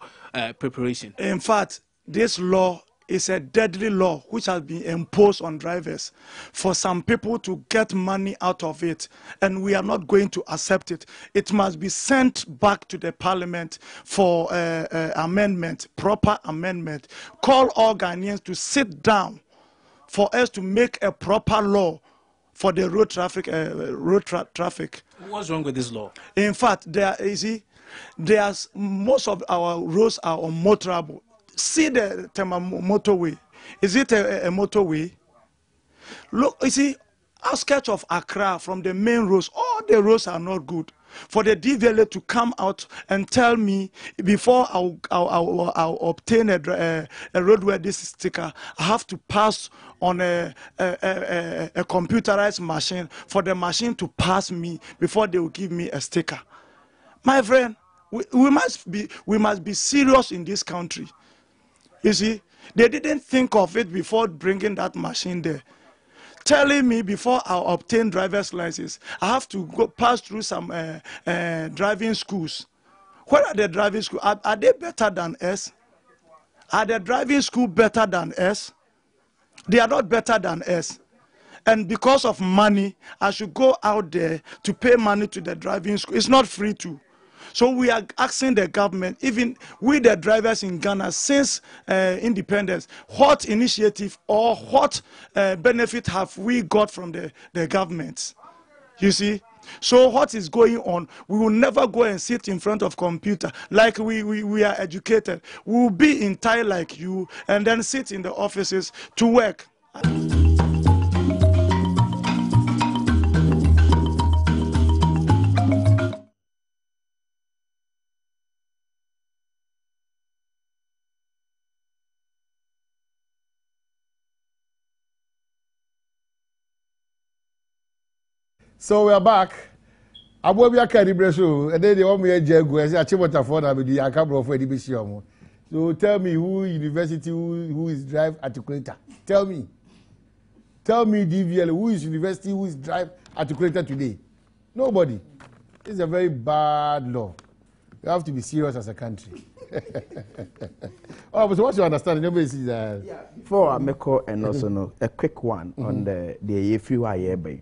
preparation? In fact, this law is a deadly law which has been imposed on drivers for some people to get money out of it, and we are not going to accept it. It must be sent back to the parliament for amendment, proper amendment. Call all Ghanaians to sit down for us to make a proper law for the road traffic. What's wrong with this law? In fact, most of our roads are unmotorable. See the motorway. Is it a motorway? Look, you see, outskirts of Accra from the main roads, all the roads are not good. For the DVLA to come out and tell me before I'll obtain a roadworthy sticker, I have to pass on a computerized machine for the machine to pass me before they will give me a sticker. My friend, we must be serious in this country. You see, they didn't think of it before bringing that machine there. Telling me before I obtain driver's license, I have to go pass through some driving schools. What are the driving schools? Are they better than us? Are the driving school better than us? They are not better than us. And because of money, I should go out there to pay money to the driving school. It's not free to. So we are asking the government, even we the drivers in Ghana, since independence, what initiative or what benefit have we got from the government? You see? So what is going on? We will never go and sit in front of computer like we are educated. We will be in tie like you and then sit in the offices to work. So we are back. Abobia Kadibreso, and then the one we had Jago, I say, I want to phone with the Akabro for the So tell me who university, who is drive articulator. Tell me, DVL, who is university, who is drive articulator today? Nobody. It's a very bad law. You have to be serious as a country. Oh, but what's your understanding? Nobody sees that. Yeah. Before I make and also no, a quick one on the AFU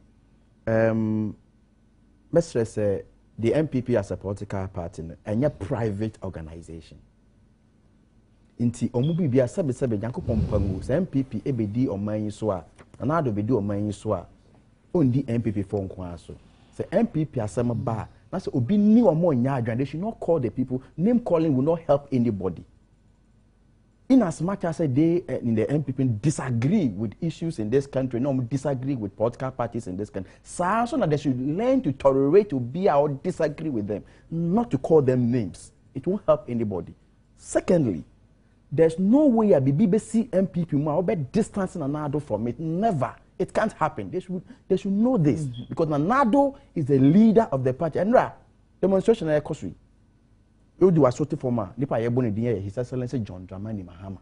Mr. say the MPP as a political party and a private organization. Inti omubi bia sebe Yankopon pangu se MPP ebedi oman so a na ado bedi oman so a ondi MPP for nko aso. Se MPP asem ba na se obi ni omo nya adwan, they should not call the people. Name calling will not help anybody. In as much as they in the MPP disagree with issues in this country, no disagree with political parties in this country, so that they should learn to tolerate, to be or disagree with them, not to call them names. It won't help anybody. Secondly, there's no way a BBC MPP will be distancing Nanado from it. Never. It can't happen. They should know this because Nanado is the leader of the party. And demonstration at Kosui. You do a sort of former. Nipa yeboni diye His Excellency John Dramani Mahama.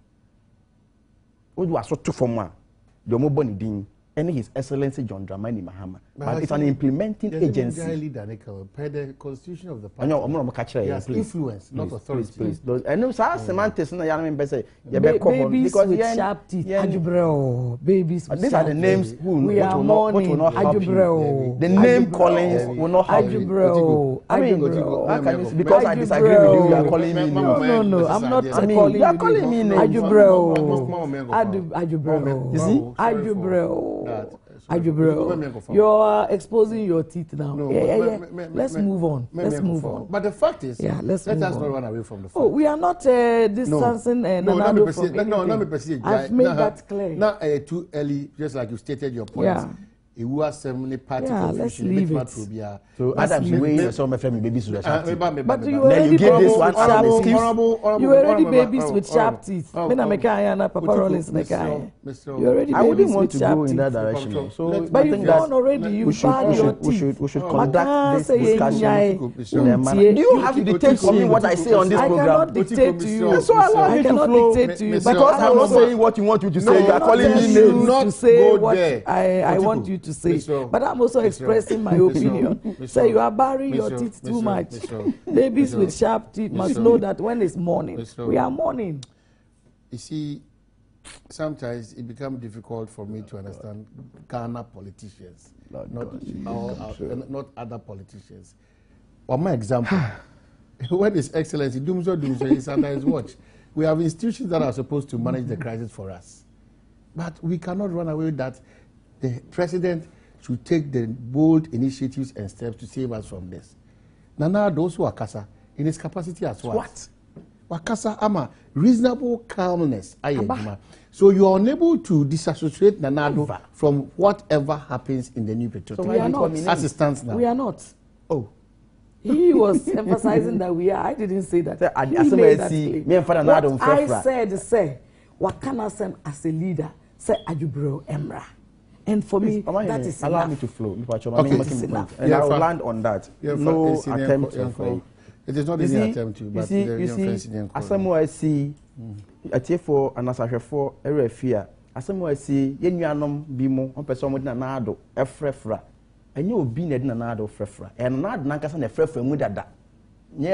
You do a sort of former. The moboni din. And His Excellency John Dramani Mahama. But it's an implementing agency. Per the constitution of the party. No, I'm not catch it. Yes, influence, not authority. Please. I know semantics. No, babies with sharp teeth. Ajubro. Babies with these sharp are the names teeth. who We are mourning. Ajubro. The name callings will not help you. Ajubro. I mean, because I disagree with you, you are calling me. No. I'm not calling you. You are calling me names. Ajubro. Ajubro. You see? Ajubro. Ajubro. You're exposing your teeth now. No, Let's move on. Let's move on. But the fact is, let us not run away from the fact. Oh, we are not distancing Nanado from anything. No, let me proceed. I've made that clear. Now, too early, just like you stated your point. Yeah. It was some party let's leave it. So Adam's way some family babies with sharp teeth. But you already give this one sharp an teeth. excuse. You already babies with sharp teeth. Mena mekaya na Papa Rollins mekaya. You already I wouldn't babies want with to sharp go in teeth. that direction. So But I you've think that gone already. You've bad your teeth. we should conduct this discussion. Do you have to dictate for me what I say on this program? I cannot dictate to you. So allow me to flow. Dictate to you. Because I'm not saying what you want you to say. You are calling me names. To say what I want you to say. But I'm also expressing my opinion. Say you are burying your teeth too much. Babies with sharp teeth must know that when it's morning, we are mourning. You see, sometimes it becomes difficult for me to understand Ghana politicians, not other politicians. On my example, when His Excellency Dumzo is under his watch, we have institutions that are supposed to manage the crisis for us. But we cannot run away that the president should take the bold initiatives and steps to save us from this. Nana, those who are Kasa, in his capacity as well. What? Wakasa ama reasonable calmness. So you are unable to disassociate Nanado from whatever happens in the new petroleum. So we are not. As it stands now. We are not. Oh. He was emphasizing that we are. I didn't say that. I said, say, Wakana Sem as a leader, say Ajubro Emra. And for me, that is allow enough. me to flow. And I will land on that. No attempt to. It is not an attempt to, but you see, Asamu I see, a tearful and as I for a fear. Asamu I see, Yenuanum Bimo, on person with Nanado, a frefra. And you be Ned Nanado frefra. And not Nankas and a frefra with that.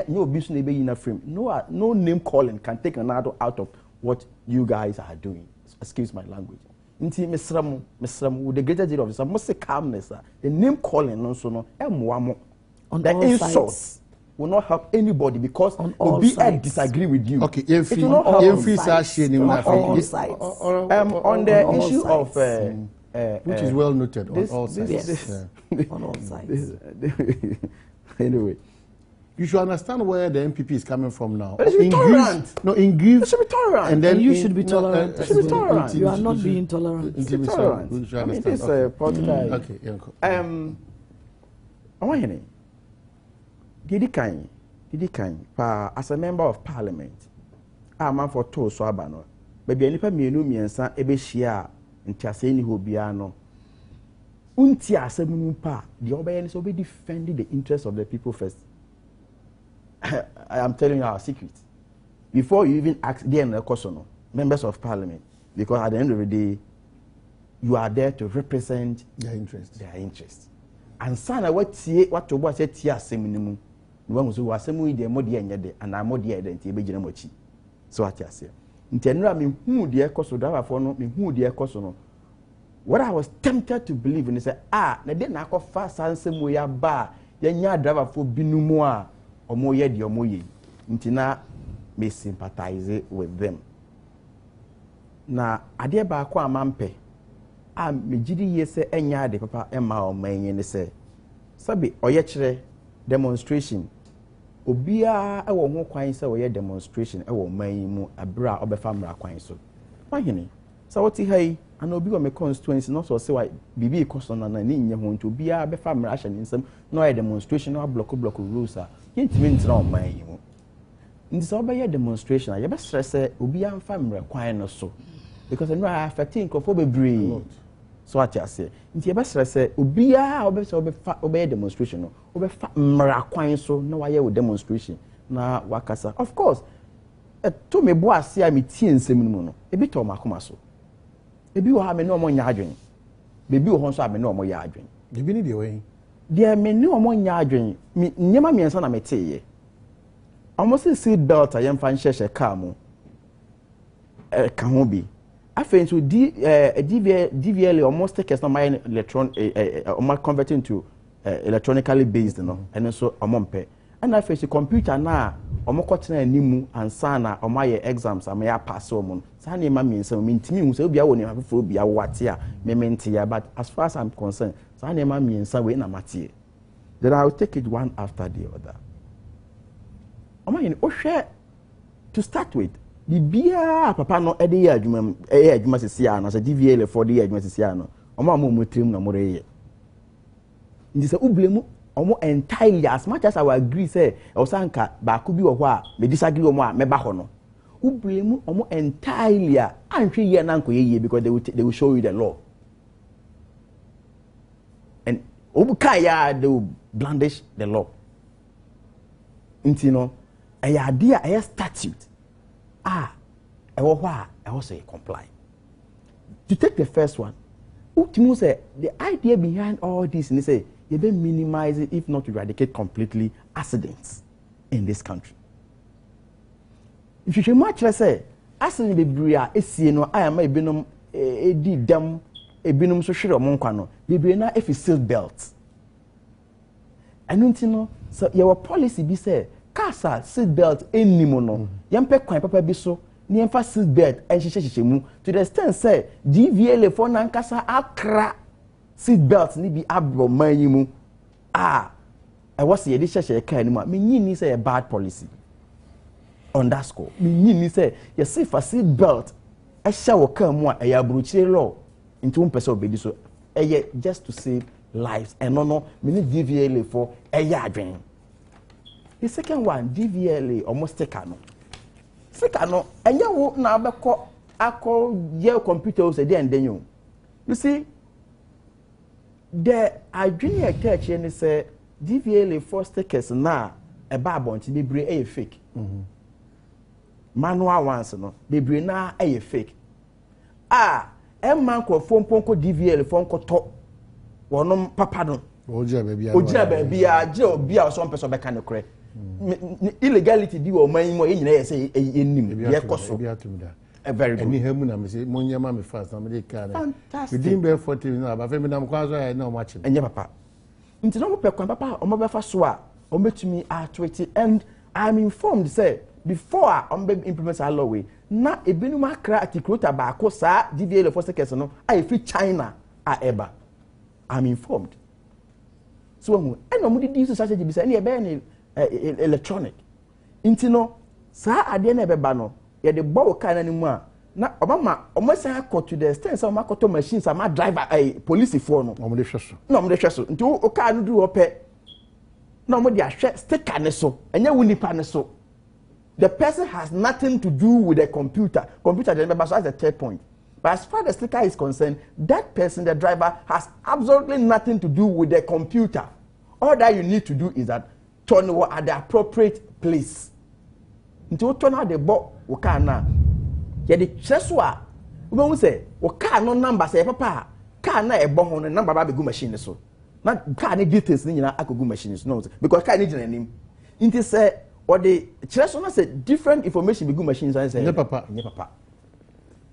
No business be in a frame. No name calling can take Nanado out of what you guys are doing. Excuse my language. Inti Mesramu, with the greater deal of this, I must say calmness. The name calling also no, on the insults will not help anybody because will be I disagree with you. Okay, on the issue of which is well noted on all sides. On all sides. Anyway. You should understand where the MPP is coming from now. But it should be tolerant. Greece, should be tolerant. And then you should be tolerant. You should be tolerant. You are not being tolerant. Tolerant. I mean, this political. Okay, I want to Didi Kanye, as a member of parliament, I'm man for two so abano. Baby, any pa mienu miensa ebe shia ntiase ni hobiano. unti asem pa the obey so be defending the interests of the people first. I am telling you our secret. Before you even ask them members of parliament, because at the end of the day, you are there to represent their interests. And sana what to what say tia seminimu. No so asemu de modi enyede and amodi identity be gina mochi. So what you say. Ntenura me hu de ekoso driver for no me hu de ekoso no. What I was tempted to believe in is say na de na akofa sansemu ya ba ya nya driver for binumu a omo ye de omo ye. Ntina me sympathize with them. Na ade ba ko amampe me gidi ye se enya de papa ema o manye ne se sabi oye kire demonstration obia e wo ho kwan se oye demonstration e wo man mu abra obefa mra kwan so wahene so woti hai ana obi wo me constituency no so se wa bibi ikoso na ni nye ho nti obia befa mra hye nsem no oye demonstration no block rules a yentimi ntina o man mu nti so obe ye demonstration a ye be stress obia mfa mra kwan no so because no affecting bebre so what you say nti e be stress obia obe demonstration no obe fa mra kwan so na wa ye wo demonstration na wakasa of course to me bo ase a me tie nsem no no e bi to makoma so e bi wo ha me no mo nya adwen bebi wo ho so a me no mo ya adwen de bi ni de we de me no mo nya adwen me nyema miensa na me teye almost seat belt ayem fa nhye car mo ka ho bi afei so DVL almost take some electron almost converting to electronically based no and so omompe and afei so computer na omokotena animu ansa na omaye exams am ya pass omo sa na ma miensa mi ntimi hu se obi a wo ne afofo obi a wate a me mente ya but as far as I'm concerned sa na ma miensa we na matie then I will take it one after the other omaye ohwe to start with bibia papa no ede ye adwuma sesia na so DVL for the adwuma sesia no omo motrim na moreye ndi se ublemu omo entirely as much as I will agree say osanka ba ko bi wo ho a me disagree omo a me ba ho no ublemu omo entirely anhwe ye na nkoyeye because they will show you the law and obukaya they will blandish the law ntino eya dia eya statute I also comply. To take the first one, Utimu say the idea behind all this and they say you be minimize it, if not eradicate completely, accidents in this country. If you much less say accident be bria no I am a binum a binum so sure monkwano be na if you seat belt. And you so your policy be say kasa seat belt enimo no yempe kwan papa bi so ni emfa seat belt enhyehyehye mu to the extent say DVL for na nkasa akra seat belt ni bi abro man mu I was ye di hyehye ka ni mu me nyini say a bad policy on that score me nyini say ye say for seat belt ehya wo ka mu a eya abrochire law into one person obedi so just to save lives and no me ni DVL for eya adwen. The second one, DVLA almost take no. Second no, and you now your computer say then you see, the junior church and say DVLA first takers now a babon to be bring a fake. Manual ones no, they bring now a fake. Man ko phone ponko DVLA phone ko top. One papa no. Oja baby a Joe be our some person can correct. Illegality di o man mo nyina ye say enim ye koso very good any hemu na me say monyama me fast na me dey can within be 40 minutes aba fe me na mkwa so na o match enye papa nti no mo pe kwan papa o mo be fa so a o metumi atwete and I'm informed say before o be implement our law way na ebinum akra atikrota ba ko sa DVL for seconds no I free China eba I'm informed so mo eno mo di strategy bi say na e be electronic intino sa ade na beba no ye de bow kan na mu a na obama omosan akọ to the extent say omakoto machines ama driver police for no omo de hweso no omo de hweso nti o car no du ope na omo de ahwe sticker ne so enya wunipa ne so the person has nothing to do with the computer the beba so as the third point But as far as the car is concerned, that person, the driver, has absolutely nothing to do with the computer. All that you need to do is that turn at the appropriate place. Until turn out the box, we can now. Yeah, the cheswa. When we say, we can't no number say papa. Can't na a bomb on a number of good machine so. Not can't need details in your good machines no because can't need a name. It say or the cheswa say different information with good machines. I say, yeah, papa. Yeah, papa.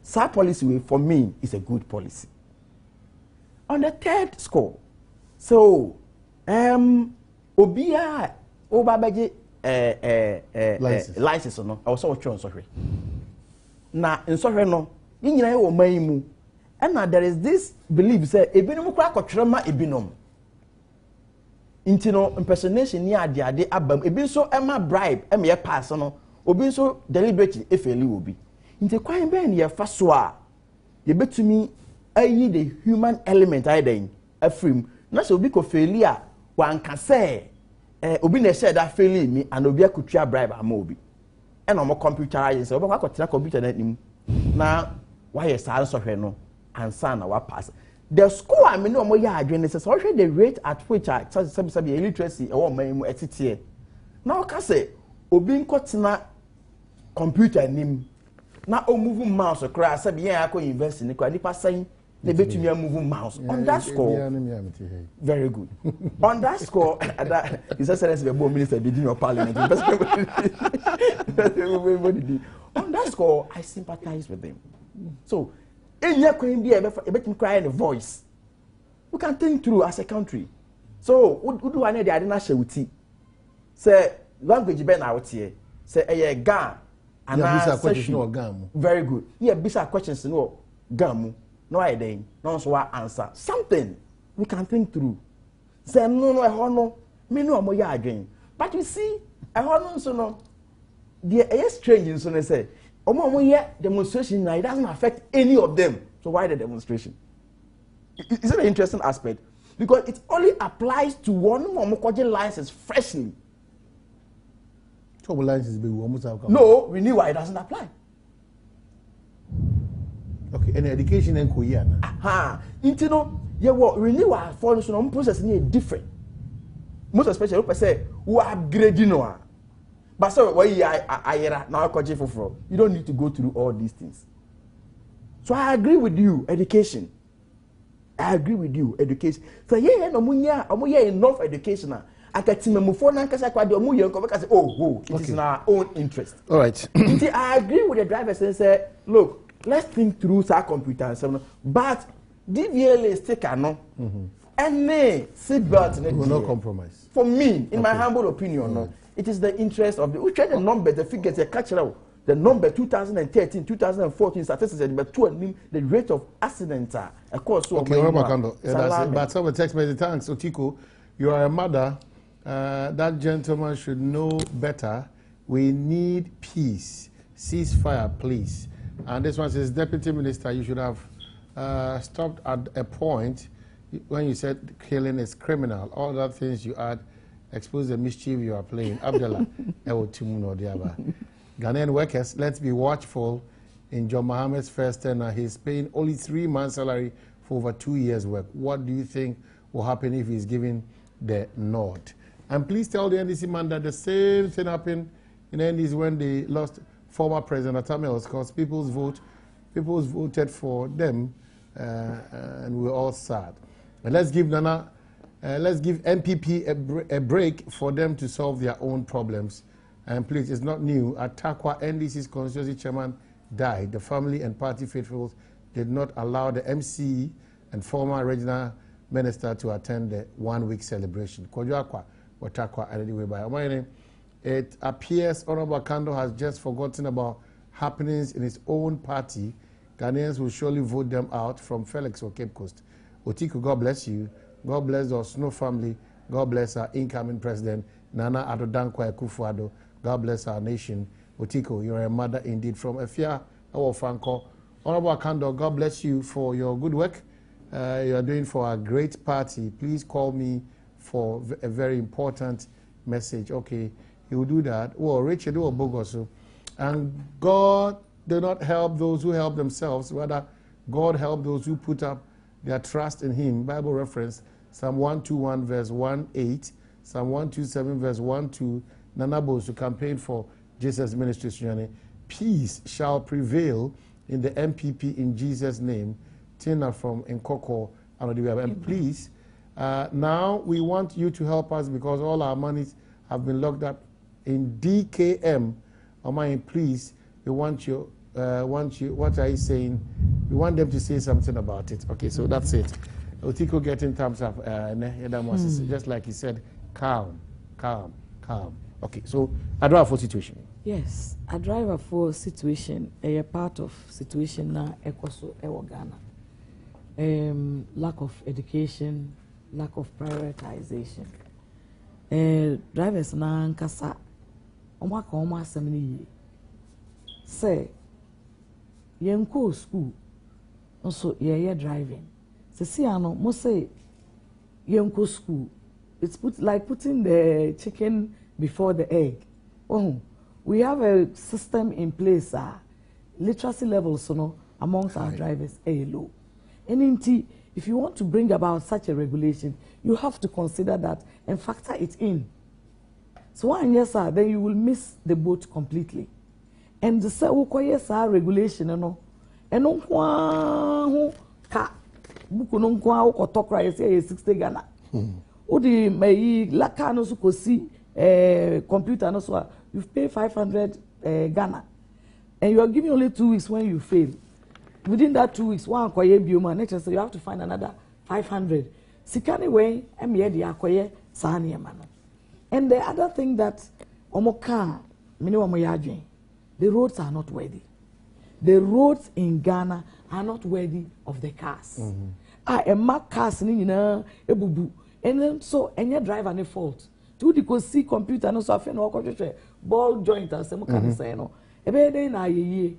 So policy for me is a good policy. On the third score, so Obia Obabaji license no. I was so sorry. Na nsɔhwɛ no nyina wɔ man mu ɛna there is this belief say ebinom kora akɔtwerɛma ebinom nti no impersonation ni ade abam ebi nso ɛma bribe ɛma yɛ pass no obi nso deliberately efeli obi nti kwan bɛn ne yɛfa so a yɛbɛtumi ayi the human element ayɛdan afrim na sɛ obi kɔ feli a wanka sɛ obi na ɛhyɛ da feli mi and obi akɔtua bribe ama obi ɛna ɔmo computerize sɛ ɔbɛkɔ akɔtena computer na anim na wayɛ saa nsɔhwɛ no ansa na wapass the school a me ne ɔmo yɛ adwene sɛ sɛ ɔhwɛ the rate at which a sɛbisɛbi illiteracy ɛwɔ ɔman mu ɛteteɛ na ɔka sɛ obi nkɔtena computer anim na ɔmove mouse koraa sɛbi yɛn akɔ university ne koraa nipa sɛn na ebetumi amove mouse on that score very good on that score that his excellency the board minister did in your parliament on that score I sympathize with them so any kwan bi ebetumi cry in a voice we can think through as a country so we do ane dey na shewuti say language be na wotie say eye ga ana question very good yeah bisa questions no ga mu no I then no so answer something we can think through say no no me no mo ya adwen but you see no so no the strange so they say omo ye demonstration now it doesn't affect any of them so why the demonstration is it an interesting aspect because it only applies to one omo license freshly trouble license be almost have no we knew why it doesn't apply. Okay, and education and Korea. You know, renewal for the process is different. Most especially, people say, who are upgrading now. But so, why you don't need to go through all these things. So I agree with you, education. I agree with you, education. So, yeah, no, enough education. I can see my phone and say, oh, it is in our own interest. All right. I agree with the drivers and say, look, let's think through our computer and so on. But DVLA sticker no. Any seatbelt will not compromise. For me, in my humble opinion, no, it is the interest of the. We check the number, the figures, the cultural, the number 2013, 2014 statistics, number 2, the rate of accidents are of course. So okay, but some of the text message. Thanks, Otiko. You are a mother. That gentleman should know better. We need peace. Ceasefire, please. And this one says, Deputy Minister, you should have stopped at a point when you said killing is criminal. All the things you add expose the mischief you are playing. Abdullah, Ghanaian workers, let's be watchful. In John Mohammed's first tenure, he's paying only 3 months' salary for over 2 years' work. What do you think will happen if he's given the nod? And please tell the NDC man that the same thing happened in the NDC when they lost former President Atami, because people voted for them, and we're all sad. And let's give MPP a break for them to solve their own problems. And please, it's not new. At Takwa, NDC's constituency chairman died. The family and party faithfuls did not allow the MC and former regional minister to attend the 1-week celebration. Kojuakwa, or Takwa, anyway, by my name. It appears Honorable Kando has just forgotten about happenings in his own party. Ghanaians will surely vote them out from Felix or Cape Coast. Otiko, God bless you. God bless our Snow family. God bless our incoming president, Nana Addo Dankwa Akufo-Addo. God bless our nation. Otiko, you're a mother indeed from Efia, our Franco. Honorable Kando, God bless you for your good work you are doing for our great party. Please call me for a very important message. Okay. He will do that. Oh, Richard or Bogoso. And God did not help those who help themselves. Rather, God help those who put up their trust in him. Bible reference, Psalm 121 verse 1:8, Psalm 127 verse 1:2. Nanabos to campaign for Jesus Ministry. Peace shall prevail in the MPP in Jesus' name. Tina from Nkoko. And please, now we want you to help us because all our monies have been locked up in DKM. Please, we want you, what are you saying? We want them to say something about it. Okay, so that's it. Otiko getting thumbs up. Just like he said, calm. Okay, so a driver for situation. Yes, a driver for situation, a part of situation na ekoso ewo Ghana. Lack of education, lack of prioritization. Drivers na nkasa omaka omo asem ni yi. Say yenko school also ye driving. Se ano mo say yenko school. It's like putting the chicken before the egg. Oh, we have a system in place. Literacy levels, amongst our drivers, low. And if you want to bring about such a regulation, you have to consider that and factor it in. So one yes, sir, then you will miss the boat completely. And the yes, sir, regulation, and ka buku no nkwa ko tokra say 60 Ghana. Odi mai laka no so kosi computer no so you pay 500 Ghana and you are giving only 2 weeks when you fail. Within that 2 weeks one akoye bioma nature say you have to find another 500. Sikani way emye di akoye saa niema no. And the other thing that omoka mini omo yadwen, the roads are not worthy. The roads in Ghana are not worthy of the cars. Mark cars ni nyina ebubu. And then so any driver any fault. To the see computer no so afen no ko ball joint as mo kan say no. Ebe dey na yeye.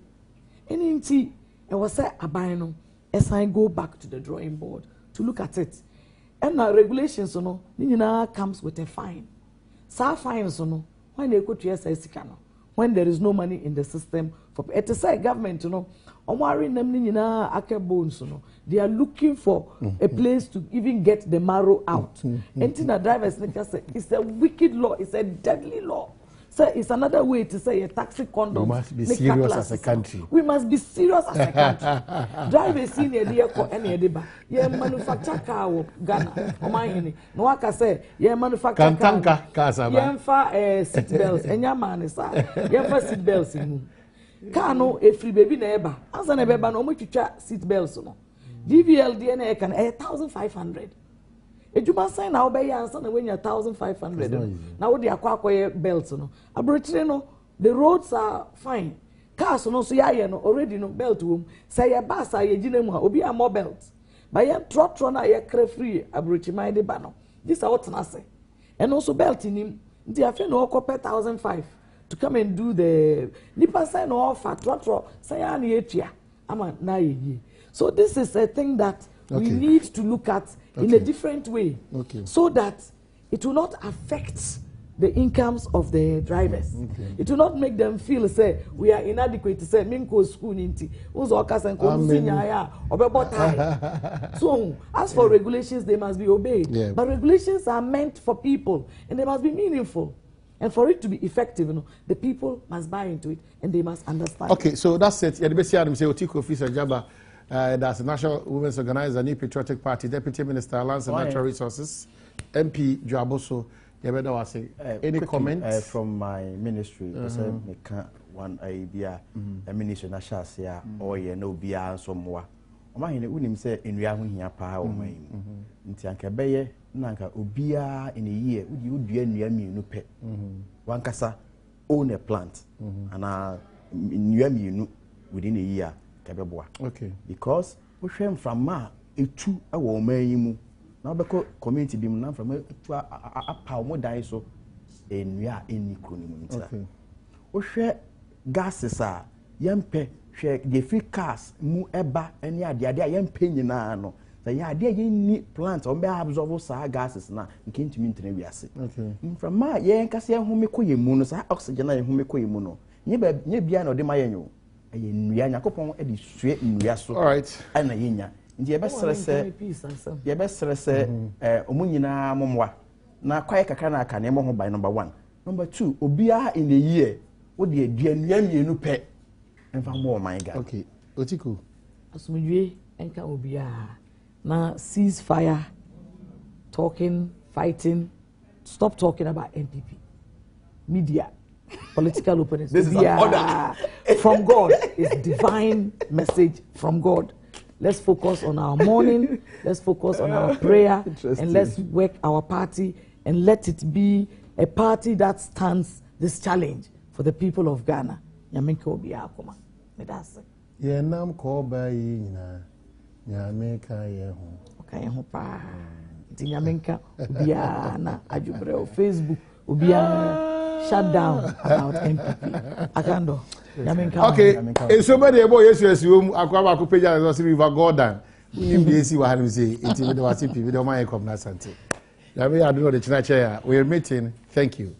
Any nti e was say aban no I go back to the drawing board to look at it. And now regulations no ni nyina comes with a fine. Sa fine so no when they go to SSC no. When there is no money in the system for it is a government, they are looking for a place to even get the marrow out. And the drivers say it's a wicked law, it's a deadly law. So it's another way to say a taxi condom. We must be serious as a country. We must be serious as a country. Drivers in any deba. Yeah, manufacture car Ghana. No one can say yeah manufacture car. Yeah, for seat belts. And your man is yeah for seat belts. Car no a free baby neighbor. As an neighbor no much seat belts no. DVL DNA can 1,500. Ejuma sign now be answer na when you 1,500. Now the akwa belts no. Abrochire no the roads are fine. Cars no so ya no already no belt wom. Say ya bus a ye gina mu a obi a more belt. But ya trotro na ya cre free abrochima de ba no. This are what na say. And also belt in him. Nti afi no okọ 1,500 to come and do the nipa sign no offer trotro say ya na etua. Ama na ye. So this is a thing that we need to look at in a different way, so that it will not affect the incomes of the drivers. It will not make them feel say we are inadequate to say minko school ninti uzo kasen ko sinya ya obebotai. So as for regulations, they must be obeyed, but regulations are meant for people and they must be meaningful. And for it to be effective, the people must buy into it and they must understand. Okay, so that's it. Yadibesi Adam say Otiko Officer Jaba. That's the National Women's Organizer, New Patriotic Party, Deputy Minister, Lands and Natural Resources, MP Joaboso. Any comments from my ministry? One idea, a minister Nashasia, or ye no bia some more. My name say in Yahunia Power, Ntianka Baye, Nanka Ubia in a year, would you be a new pet? One casa own a plant, and new within a year. Okay. Because we came from ma etu awo mayimu na obeko community bi mu na from etu apa mo dai so enua eni kronimu ntia. Okay. We hwe gases a yempe hwe the free cars mu eba eni ade a yempe nyina no. Say ya ade ni plant on be absorb sa gases na nkentimi ntene wiase. Okay. From ma ye nkase ehome koyemu no sa oxygen na ehome koyemu no. Nye bia na ode mayenyo. ɛyɛ nnua nyakopɔn ɛde sue nnua so ɛna yɛnya nti yɛbɛsrɛ sɛ ɔmo nyinaa mommoa na kwae kakra na aka nneɛma ho ban number 1 number 2 obiara in a year wo de adua nnua mmienu pɛ mfa mo my God. Okay, Otiko. Asumdwe enka obiara na cease fire, talking, fighting. Stop talking about NPP, media, political opponents. This is an order from God. It's divine message from God. Let's focus on our mourning. Let's focus on our prayer, and let's work our party and let it be a party that stands this challenge for the people of Ghana. Nyamenka obiara koma. Medase. Ye nam ko ba yi nyina. Nyamenka ye ho. Okay, ye ho pa. Ti nyamenka obiara na adwubre o Facebook obiara shut down about MPP. Akando. Nyamenka. Okay. Somebody ebo yesu mu akwa ba ko peja so river Gordon. We be see what we say. It we do wasi people do my come na sante. Nyame adu no de china chair. We are meeting. Thank you.